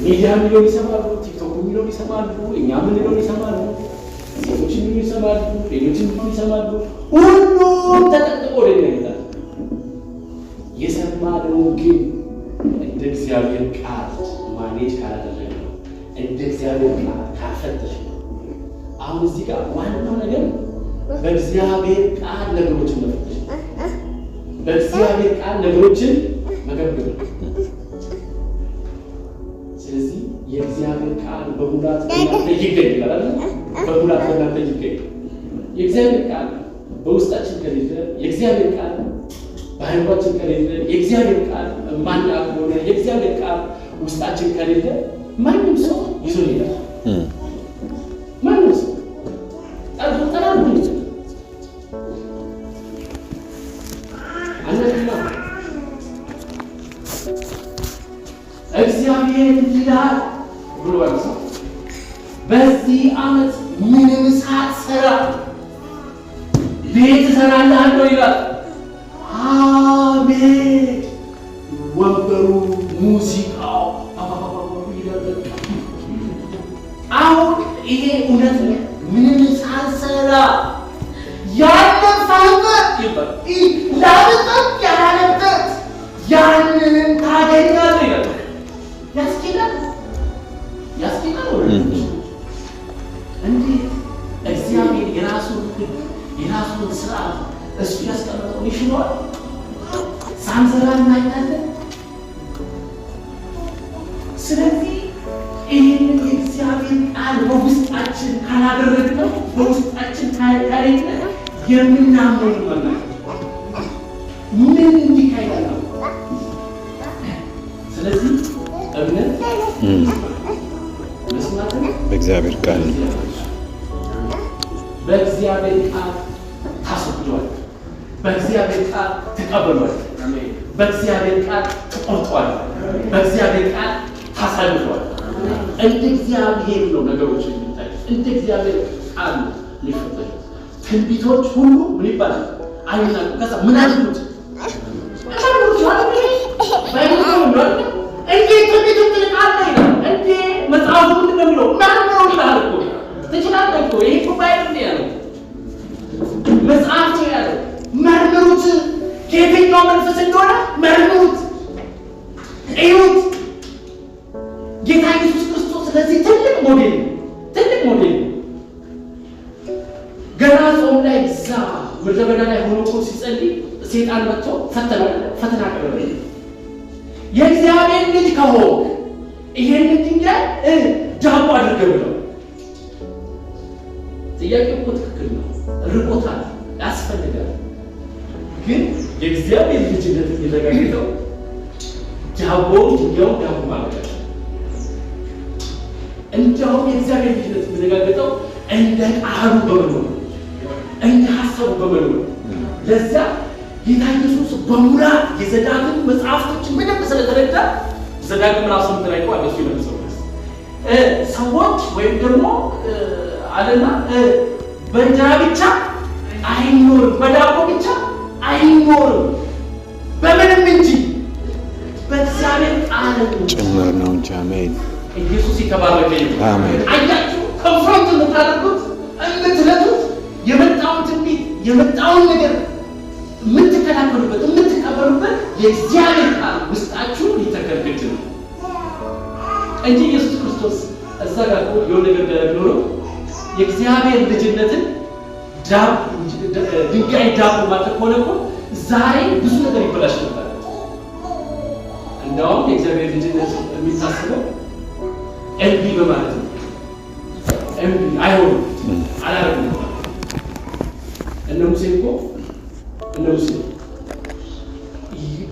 [SPEAKER 1] ሚዲያ የሚለውን ይሰማሉ፣ ቲክቶክ የሚለውን ይሰማሉ፣ እኛ የምንለውን ይሰማሉ፣ ሴቶች የሚለውን ይሰማሉ፣ ሌሎች የሚለውን ይሰማሉ። ሁሉም ተጠቅቆ ወደ እኛ ይመጣል። የሰማነው ግን እንደ እግዚአብሔር ቃል ማኔጅ ካላደረግነው፣ እንደ እግዚአብሔር ቃል ካልፈተሽነው፣ አሁን እዚህ ጋር ዋናው ነገር በእግዚአብሔር ቃል ነገሮችን መፈተሽ፣ በእግዚአብሔር ቃል ነገሮችን መገምገም። ስለዚህ የእግዚአብሔር ቃል በሙላት በእናንተ ይገኛል አይደል? በሙላት በእናንተ ይገኛል። የእግዚአብሔር ቃል በውስጣችን ከሌለ፣ የእግዚአብሔር ቃል በአይምሯችን ከሌለ፣ የእግዚአብሔር ቃል ማናውቅ ከሆነ፣ የእግዚአብሔር ቃል ውስጣችን ከሌለ ማንም ሰው ይዞ ይላል። ማንም ሰው ጠራሩ ይችላል። አንደኛ እግዚአብሔር ይላል ብሎ ባልሰው በዚህ ዓመት ምንም ሳትሰራ ቤት እሰራልሃለሁ ይላል። አሜን። ወንበሩ፣ ሙዚቃው አሁን ይሄ እውነት ነው። ምንም ሳትሰራ ያንን ሳይበት ይባል ላብጠት ያላለበት ያንን ታገኛለህ ይላል። ያስኬዳል ወደ እንዴት እግዚአብሔር የራሱን ሕግ የራሱን ስርዓት እሱ ያስቀመጠው ይሽነዋል። ሳንሰራ እናይታለን። ስለዚህ ይህንን የእግዚአብሔር ቃል በውስጣችን ካላደረግነው በውስጣችን ካሌለ የምናምነው መናገር ምን እንዲካይላል ነው። ስለዚህ እምነት መስማት
[SPEAKER 3] በእግዚአብሔር ቃል
[SPEAKER 1] በእግዚአብሔር ቃል ታስወግዷል። በእግዚአብሔር ቃል ተቀበሏል። በእግዚአብሔር ቃል ተቆርጧል። በእግዚአብሔር ቃል ታሳልፏል። እንደ እግዚአብሔር ነው ነገሮች የሚታዩት። እንደ እግዚአብሔር ቃል ነው የሚፈጠሩት። ትንቢቶች ሁሉ ምን ይባላል? አይናቁ። ከዛ ምን አድርጉት? እንዴት ትንቢቱ ትልቃለ ይላል። እንዴ መጽሐፉ ምንድን ነው የሚለው? መርምሩ ይላል እኮ። ትችላለህ እኮ። ይሄ እኮ ባይብል ነው ያለው፣ መጽሐፍ ነው ያለው። መርምሩት፣ ከየትኛው መንፈስ እንደሆነ መርምሩት፣ እዩት። ጌታ ኢየሱስ ክርስቶስ ስለዚህ ትልቅ ሞዴል ነው። ገና ጾም ላይ እዛ ምድረ በዳ ላይ ሆኖ እኮ ሲጸልይ ሴጣን መጥቶ ፈተና ቀረበ። የእግዚአብሔር ልጅ ከሆንክ ይሄንን ድንጋይ ዳቦ አድርገህ ብለው። ጥያቄው እኮ ትክክል ነው፣ ርቆታል፣ ያስፈልጋል። ግን የእግዚአብሔር ልጅነት የተረጋገጠው ድንጋዩ ዳቦ ማለት ነው። እንደውም የእግዚአብሔር ልጅነት የተረጋገጠው እንደ ቃሉ በመኖር እንደ ሐሳቡ በመኖር ለዛ ጌታ ኢየሱስ በሙላት የዘዳግም መጽሐፍቶች ምንም ስለተረዳ ዘዳግም ራሱ ምትራይቆ አለሱ ይመስላል። ሰዎች ወይም ደግሞ አለና በእንጀራ ብቻ አይኖርም፣ በዳቦ ብቻ አይኖርም፣ በምንም እንጂ በእግዚአብሔር ቃል
[SPEAKER 3] ጭምር ነው እንጂ። አሜን።
[SPEAKER 1] ኢየሱስ የተባረከ ይሁን።
[SPEAKER 3] አሜን።
[SPEAKER 1] አያችሁ ኮንፍሮንት የምታደርጉት የምትለቱት የመጣውን ትንቢት የመጣውን ነገር የምትከላከሉበት የምትቀበሉበት የእግዚአብሔር ቃል ውስጣችሁ ሊተከልክት ነው እንጂ ኢየሱስ ክርስቶስ እዛ ጋር የሆነ ነገር ኖሮ የእግዚአብሔር ልጅነትን ድንጋይ ዳቦ ማለት ሆነ እኮ ዛሬ ብዙ ነገር ይበላሽ ነበር። እንደውም የእግዚአብሔር ልጅነት የሚታስበው እምቢ በማለት ነው። እምቢ አይሆንም አላረግም። እነ ሙሴ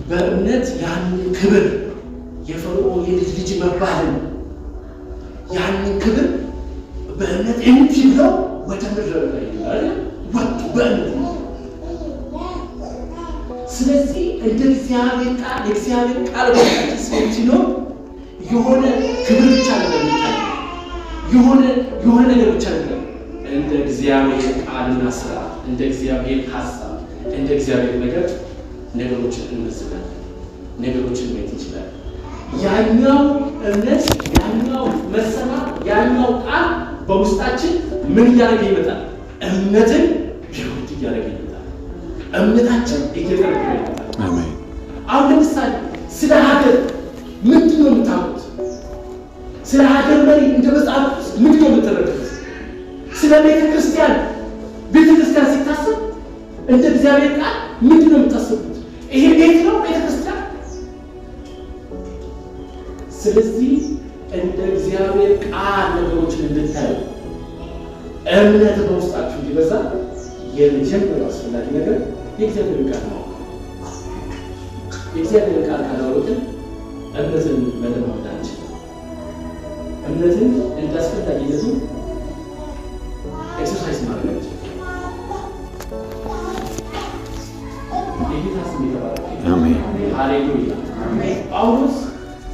[SPEAKER 1] በእምነት ያንን ክብር የፈርዖን የልጅ ልጅ መባልን ያንን ክብር በእምነት እምቢ ብለው ወደ ምድረ በዳ ወጡ በእምነት። ስለዚህ እንደ እግዚአብሔር ቃል የእግዚአብሔር ቃል በእምነት ሲኖር የሆነ ክብር ብቻ ነው የሚታየው፣ የሆነ ነገር ብቻ ነው። እንደ እግዚአብሔር ቃልና ስራ፣ እንደ እግዚአብሔር ሐሳብ፣ እንደ እግዚአብሔር ነገር ነገሮችን እንመስላለን፣ ነገሮችን ማየት እንችላለን። ያኛው እምነት፣ ያኛው መሰማት፣ ያኛው ቃል በውስጣችን ምን እያደረገ ይመጣል? እምነትን ቢውት እያደረገ ይመጣል። እምነታችን እየተረገ ይመጣል።
[SPEAKER 3] አሜን።
[SPEAKER 1] አሁን ለምሳሌ ስለ ሀገር ምንድን ነው የምታውቁት? ስለ ሀገር መሪ እንደ መጽሐፍ ምንድን ነው የምትረዱት? ስለ ቤተክርስቲያን ሲታሰብ እንደ እግዚአብሔር ቃል ምንድን ነው የምታስቡት? ይሄ ቤት ነው ቤተክርስቲያን። ስለዚህ እንደ እግዚአብሔር ቃል ነገሮችን እንድታዩ እምነት በውስጣችሁ እንዲበዛ የመጀመሪያው አስፈላጊ ነገር የእግዚአብሔር ቃል ነው። የእግዚአብሔር ቃል ካላወቅን እምነትን መለማመድ አንችልም። እምነትን እንደ አስፈላጊነቱ ኤክሰርሳይዝ ማድረግ አንችልም። የጌታ ስም የተባረከ
[SPEAKER 3] አሜን።
[SPEAKER 1] ሃሌሉያ። ጳውሎስ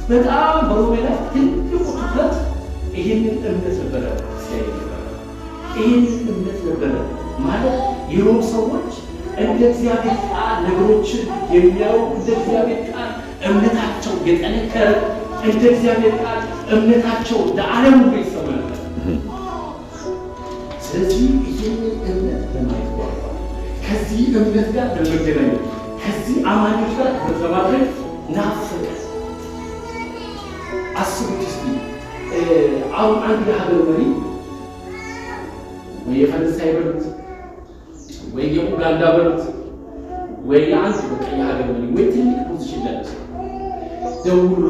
[SPEAKER 1] በጣም በሮሜ ላይ ትልቁ ትኩረት ይህንን እምነት ነበረ ሲያይ ነበረ። ይህንን እምነት ነበረ ማለት የሮም ሰዎች እንደ እግዚአብሔር ቃል ነገሮችን የሚያዩ እንደ እግዚአብሔር ቃል እምነታቸው የጠነከረ እንደ እግዚአብሔር ቃል እምነታቸው ለዓለም ሁሉ ይሰማ ነበር። ስለዚህ ይህንን እምነት ለማየት ጓጓ። ከዚህ እምነት ጋር ለመገናኘት ከዚህ አማኞች ጋር ለማድረግ ናፈቀ። አስቡት እስኪ አሁን አንድ የሀገር መሪ ወይ የፈረንሳይ በሉት ወይ የኡጋንዳ በሉት ወይ የአንድ በቃ የሀገር መሪ ወይ ትልቅ ፖዚሽን ያለ ሰው ደውሎ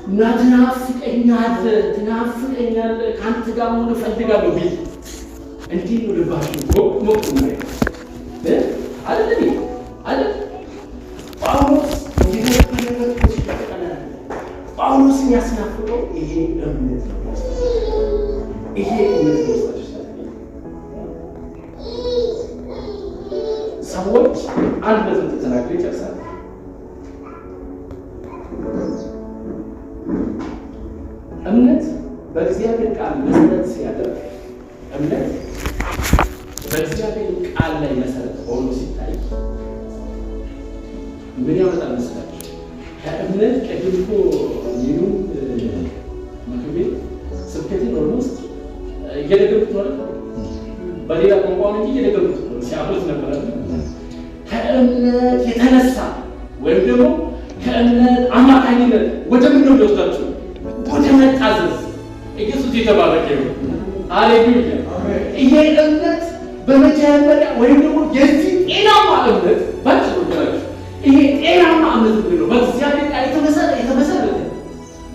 [SPEAKER 1] እና ትናፍቀኛለህ ከአንተ ጋር መሆን እፈልጋለሁ ቢል እንዲህ ነው ልባችሁ ሞቅ ነው አይደል? ጳውሎስ ጳውሎስን ያስናፍቀው ይሄ እምነት ነው። ይሄ እምነት ነው። ሰዎች አንድ በዝም ተናግረው ይጨርሳሉ። እምነት በእግዚአብሔር ቃል መሰረት ሲያደርግ እምነት በእግዚአብሔር ቃል ላይ መሰረት ሆኖ ሲታይ ምን ያመጣል መሰላችሁ? ከእምነት ቅድም እኮ ይሁን መክቤ ስብከትን ኦልሞስት እየደገምኩት ነው። በሌላ ቋንቋ እንጂ እየደገምኩት ነው። ሲያብሩት ነበር። ከእምነት የተነሳ ወይም ደግሞ ከእምነት አማካኝነት ወደ ምን ነው የሚወስዳችሁ? ወደ መታዘዝ። ኢየሱስ የተባረከ ይሁን። ሃሌሉያ። ይሄ እምነት በመጀመሪያ ወይም ደግሞ የዚህ ጤናማ እምነት ባጭሩ ይላችሁ ይሄ ጤናማ እምነት ነው። በእግዚአብሔር ቃል የተመሰረተ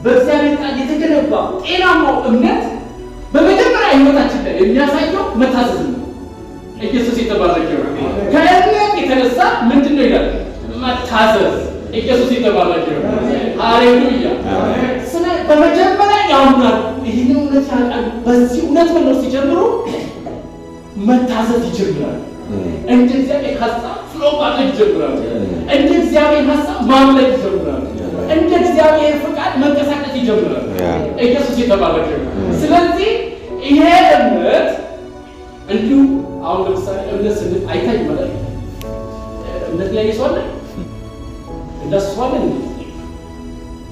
[SPEAKER 1] በእግዚአብሔር ቃል የተገነባ ጤናማው እምነት በመጀመሪያ ሕይወታችን ላይ የሚያሳየው መታዘዝ ነው። ኢየሱስ የተባረከ ይሁን። ከእምነት የተነሳ ምንድን ነው ይላል? መታዘዝ። ኢየሱስ የተባረከ ይሁን። ሃሌሉያ። ስለ በመጀመሪያ ያምናሉ። ይህን እውነት ያውቃሉ። በዚህ እውነት መኖር ሲጀምሩ መታዘዝ ይጀምራል። እንደ እግዚአብሔር ሐሳብ ፍሎ ማድረግ ይጀምራል። እንደ እግዚአብሔር ሐሳብ ማምለክ ይጀምራል። እንደ እግዚአብሔር ፍቃድ መንቀሳቀስ ይጀምራል። ኢየሱስ የተባረከ ይሁን። ስለዚህ ይሄ እምነት እንዲሁ አሁን ለምሳሌ እምነት ስንል አይታይም ማለት ነው። እምነት ላይ ይሷል እንደሷል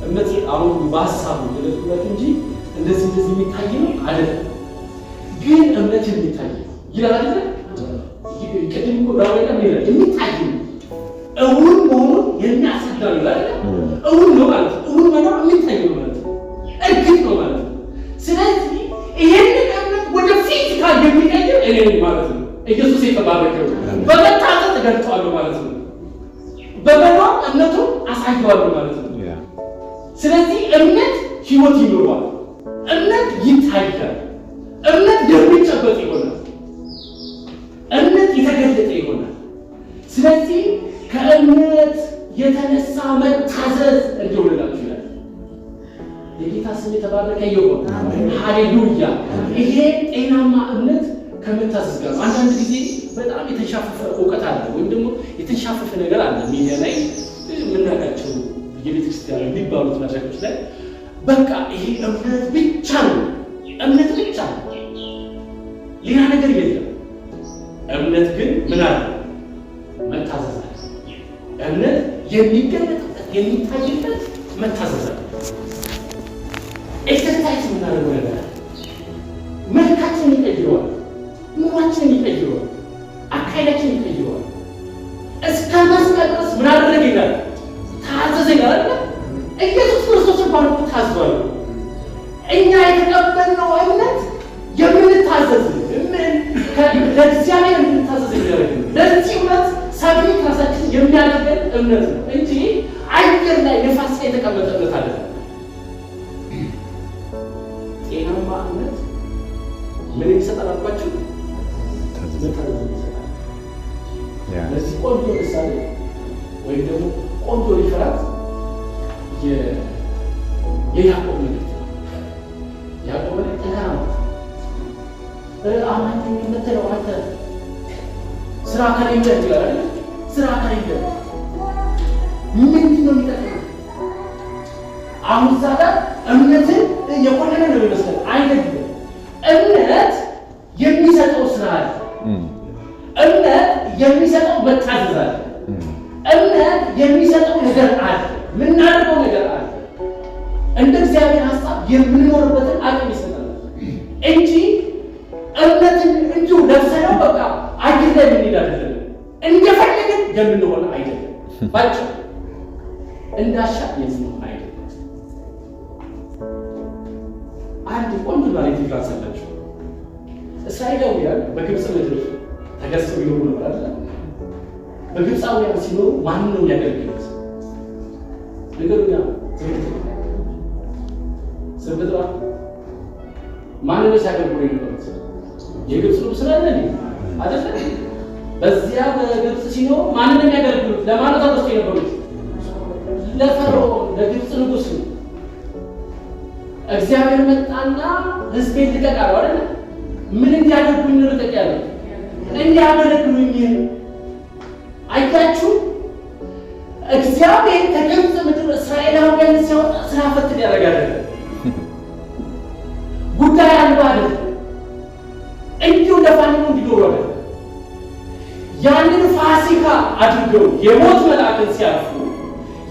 [SPEAKER 1] እምነት አሁን በሐሳቡ ለለጥበት እንጂ እንደዚህ የሚታይ ነው አይደለም። ግን እምነት የሚታይ ይላል አይደል? ቅድም እኮ ዳዊት ይላል የሚታይ እውን መሆኑን የሚያስረዳ ነው አይደል? እውን ነው ማለት እውን ነው የሚታይ ነው ማለት እርግጥ ነው ማለት። ስለዚህ ይሄንን እምነት ወደ ፊዚካል የሚቀይር እኔ ማለት ነው። ኢየሱስ የተባረከ ይሁን። በመታዘዝ ተገልጧል ማለት ነው። በመኖር እምነቱን አሳየዋለሁ ማለት ነው። ስለዚህ እምነት ህይወት ይኖረዋል። እምነት ይታያል። እምነት የሚጨበጥ ይሆናል። እምነት የተገለጠ ይሆናል። ስለዚህ ከእምነት የተነሳ መታዘዝ እንዲሆንላችሁ ይላል። የጌታ ስም የተባረከ ይሁን። ሃሌሉያ። ይሄ ጤናማ እምነት ከመታዘዝ ጋር ነው። አንዳንድ ጊዜ በጣም የተንሻፈፈ እውቀት አለ ወይም ደግሞ የተንሻፈፈ ነገር አለ ሚዲያ ላይ የምናውቃቸው የቤተክርስቲያን የሚባሉት መድረኮች ላይ በቃ ይሄ እምነት ብቻ ነው፣ እምነት ብቻ ነው፣ ሌላ ነገር የለም። እምነት ግን ምን አለ? መታዘዝ አለ። እምነት የሚገለጥበት የሚታይበት መታዘዝ አለ። ኤክሰርሳይዝ የምናደርገው ነገር አለ። መልካችንን ይቀይረዋል፣ ኑሯችንን ይቀይረዋል፣ አካሄዳችንን ይቀይረዋል። እስከ መስቀል ድረስ ምን አደረገ ይላል? ታዘዘ ይላል። ኢየሱስ ክርስቶስ እንኳን ታዝዟል። እኛ የተቀበልነው እምነት የምንታዘዝ ለእግዚአብሔር የምንታዘዝ ያደረግ ለዚህ እውነት ሰብሪት ራሳችን የሚያደርገን እምነት ነው እንጂ አየር ላይ ነፋስ ላይ የተቀመጠ እምነት አለ። ጤናማ እምነት ምን ይሰጣል አልኳችሁ? መታዘዝ ይሰጣል። ለዚህ ቆንጆ ምሳሌ ወይም ደግሞ ቆንጆ ሪፈራንስ የያዕቆብ መልእክት ያዕቆብ መልእክት አማኝ የምትለው አንተ ስራ ከሌለ ይላል። ስራ ከሌለ ምንድን ነው የሚጠቅመው? አሁን እዛ ጋር እምነትን የቆለለ ነው ይመስላል። አይደለም። እምነት የሚሰጠው ስራ አለ። እምነት የሚሰጠው መታዘዝ አለ። እምነት የሚሰጠው ነገር አለ። የምናደርገው ነገር አለ። እንደ እግዚአብሔር ሐሳብ የምንኖርበትን አቅም ይሰጣል እንጂ እምነትን እንዲሁ ለብሰነው በቃ አየር ላይ የምንሄድ አይደለም። እንደፈለግን የምንሆን አይደለም። ባጭሩ እንዳሻ የምንሆን አይደለም። አንድ ቆንጆ ማለት ይራሳላችሁ። እስራኤላውያን በግብፅ ምድር ተገዝተው ይኖሩ ነበር አይደል? በግብፃውያን ሲኖሩ ማንን ነው የሚያገለግሉት? ነገሩኛ ስርብጥራ ማንን ሲያገልግሉ የነበሩት? የግብፅ ንጉሥ ነው አይደል? በዚያ በግብፅ ሲኖሩ ማንን የሚያገልግሉት? ለማን ተወስደው የነበሩት? ለፈርዖን ለግብፅ ንጉሥ ነው። እግዚአብሔር መጣና ሕዝቤን ልቀቅ አለው አይደል? ምን እንዲያደርጉኝ ነው ልቀቅ ያለው? እንዲያገለግሉኝ። አያችሁ፣ እግዚአብሔር ከግብፅ ምድር እስራኤላውያን ሲያወጣ ስራ ፈት ያደርጋል። ጉዳይ አልባ አይደል? እንዲሁ ለፋኒኑ እንዲኖሩ አይደል? ያንን ፋሲካ አድርገው የሞት መልአክን ሲያልፉ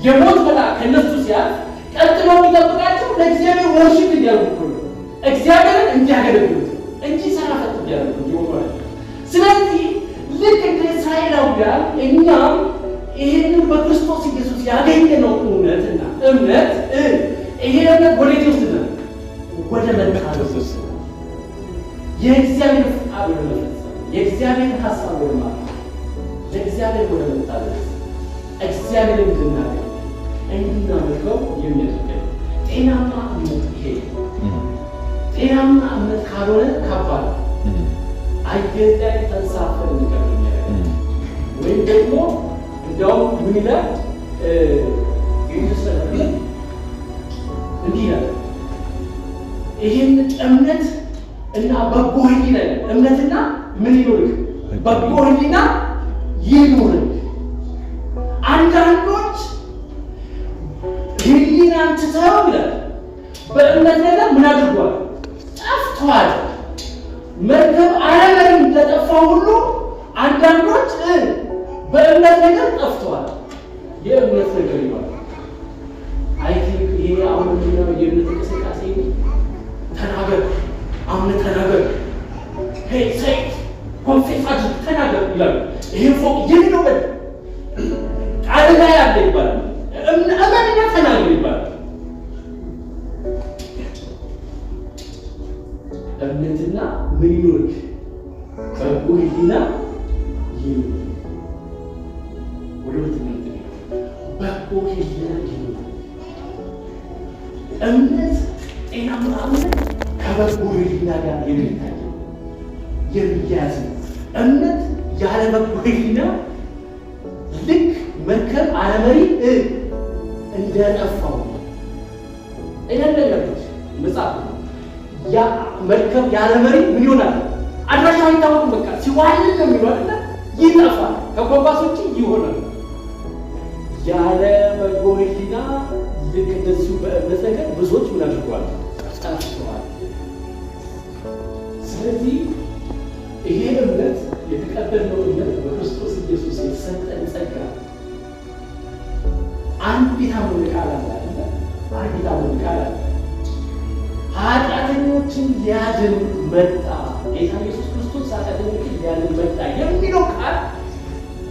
[SPEAKER 1] የሞት መልአክ ከነሱ ሲያልፍ ቀጥሎ የሚጠብቃቸው ለእግዚአብሔር ወርሺፕ እንዲያደርጉ ነው። እግዚአብሔርን እንዲያገለግሉት እንጂ ስራ ፈት እንዲያደርጉ ይሆናል። ስለዚህ ልክ እንደ እስራኤላውያን እኛም ይህንን በክርስቶስ ኢየሱስ ያገኘነው እውነትና እምነት ይሄ እምነት ወዴት ይወስደናል? ወደ መታዘዝ፣ የእግዚአብሔር ፍቃድ ወደ መፈጸም፣ የእግዚአብሔር ሀሳብ ወደ ማድረግ፣ ለእግዚአብሔር ወደ መታዘዝ፣ እግዚአብሔር እንድናገኝ እንድናመልከው የሚያደርገን ጤናማ እምነት ይሄ። ጤናማ እምነት ካልሆነ ከባድ አየር ላይ ተንሳፈን እንቀር የሚያደርገን ወይም ደግሞ እንዲያውም ምን ይላል እንዲህ ይላል፣ ይህን እምነት እና በጎ ሕሊና እምነትና ምን ይኖርክ? በጎ ሕሊና ይኖርክ። አንዳንዶች ሕሊናን ትተው ይላል በእምነት ነገር ምን አድርጓል? ጠፍተዋል። መርከብ አለመሪ እንደጠፋው ሁሉ አንዳንዶች በእምነት ነገር ጠፍተዋል። የእምነት ነገር ይባላል። አይ ቲንክ ይሄ አሁን ነው የእምነት እንቅስቃሴ። ተናገር፣ አሁን ተናገር፣ ሄይ ሴይ ኮንፌስ አድርግ፣ ተናገር ይላል። ይሄ ፎቅ የሚለው ቃል ላይ ያለ ይባላል። እምነትና ተናገር ይባላል። እምነትና ምን ይኖርክ? በጎ ሕሊና ይኖር። ወደ ትምህርት በጎ ሕሊና ይኖር። እምነት ጤናማ እምነት ከበጎ ሕሊና ጋር የሚታይ የሚያዝ ነው። እምነት ያለ በጎ ሕሊና ልክ መርከብ አለመሪ እንደጠፋው እንደነገርኩት መጽሐፍ ያ መርከብ ያለ መሪ ምን ይሆናል? አድራሻው አይታወቅም። በቃ ሲዋልን ነው የሚለው አይደል? ይጠፋል። ከኮምፓስ ውጪ ይሆናል። ያለ በጎ ሕሊና ልክ እንደዚሁ በእምነት ነገር ብዙዎች ምን አድርገዋል? ጠፍተዋል። ስለዚህ ይሄ እምነት የተቀበልነው እምነት በክርስቶስ ኢየሱስ የተሰጠን ጸጋ አንድ የታመነ ቃል አለ አይደል? አንድ የታመነ ቃል አለ። ኃጢአተኞችን ሊያድን መጣ። ጌታ ኢየሱስ ክርስቶስ ኃጢአተኞችን ሊያድን መጣ የሚለው ቃል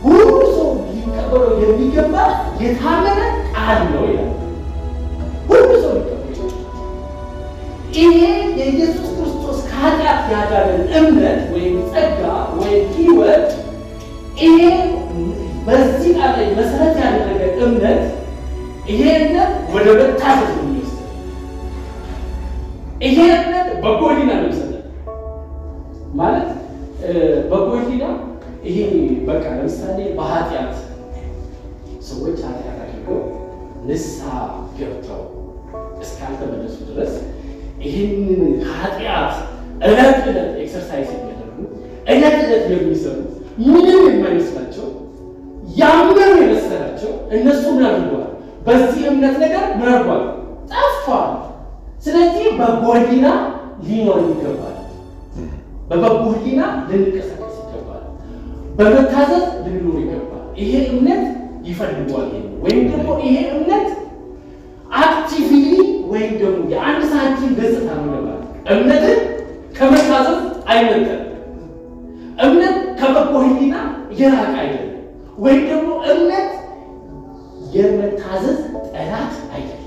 [SPEAKER 1] ሁሉ ሰው ሊቀበለው የሚገባ የታመነ ቃል ነው ይላል። ሁሉ ሰው ሊቀበለው። ይሄ የኢየሱስ ክርስቶስ ከኃጢአት ያዳነን እምነት ወይም ጸጋ ወይም ሕይወት፣ ይሄ በዚህ ቃል ላይ መሰረት ያደረገ እምነት፣ ይሄ እምነት ወደ መታዘዝ ነው የሚወስደው። ይሄ እምነት በጎ ሕሊና ነው የሚሰጠን። ማለት በጎ ሕሊና ይሄ በቃ ለምሳሌ በኃጢአት ሰዎች ኃጢአት አድርገው ንስሐ ገብተው እስካልተመለሱ ድረስ ይህንን ኃጢአት ዕለት ዕለት ኤክሰርሳይዝ የሚያደርጉ ዕለት ዕለት የሚሰሩት ምንም የማይመስላቸው ያመኑ የመሰላቸው እነሱ ምን አድርገዋል? በዚህ እምነት ነገር ምን አድርገዋል? ጠፍተዋል። ስለዚህ በጎ ሕሊና ሊኖር ይገባል። በበጎ ሕሊና ልንቀሳቀስ ይገባል። በመታዘዝ ልንኖር ይገባል። ይሄ እምነት ይፈልገዋል። ወይም ደግሞ ይሄ እምነት አክቲቭሊ ወይም ደግሞ የአንድ ሳንቲም ገጽታ ነው ማለት እምነትን ከመታዘዝ አይነጠልም። እምነት ከበጎ ሕሊና የራቀ አይደለም። ወይም ደግሞ እምነት የመታዘዝ ጠላት አይደለም።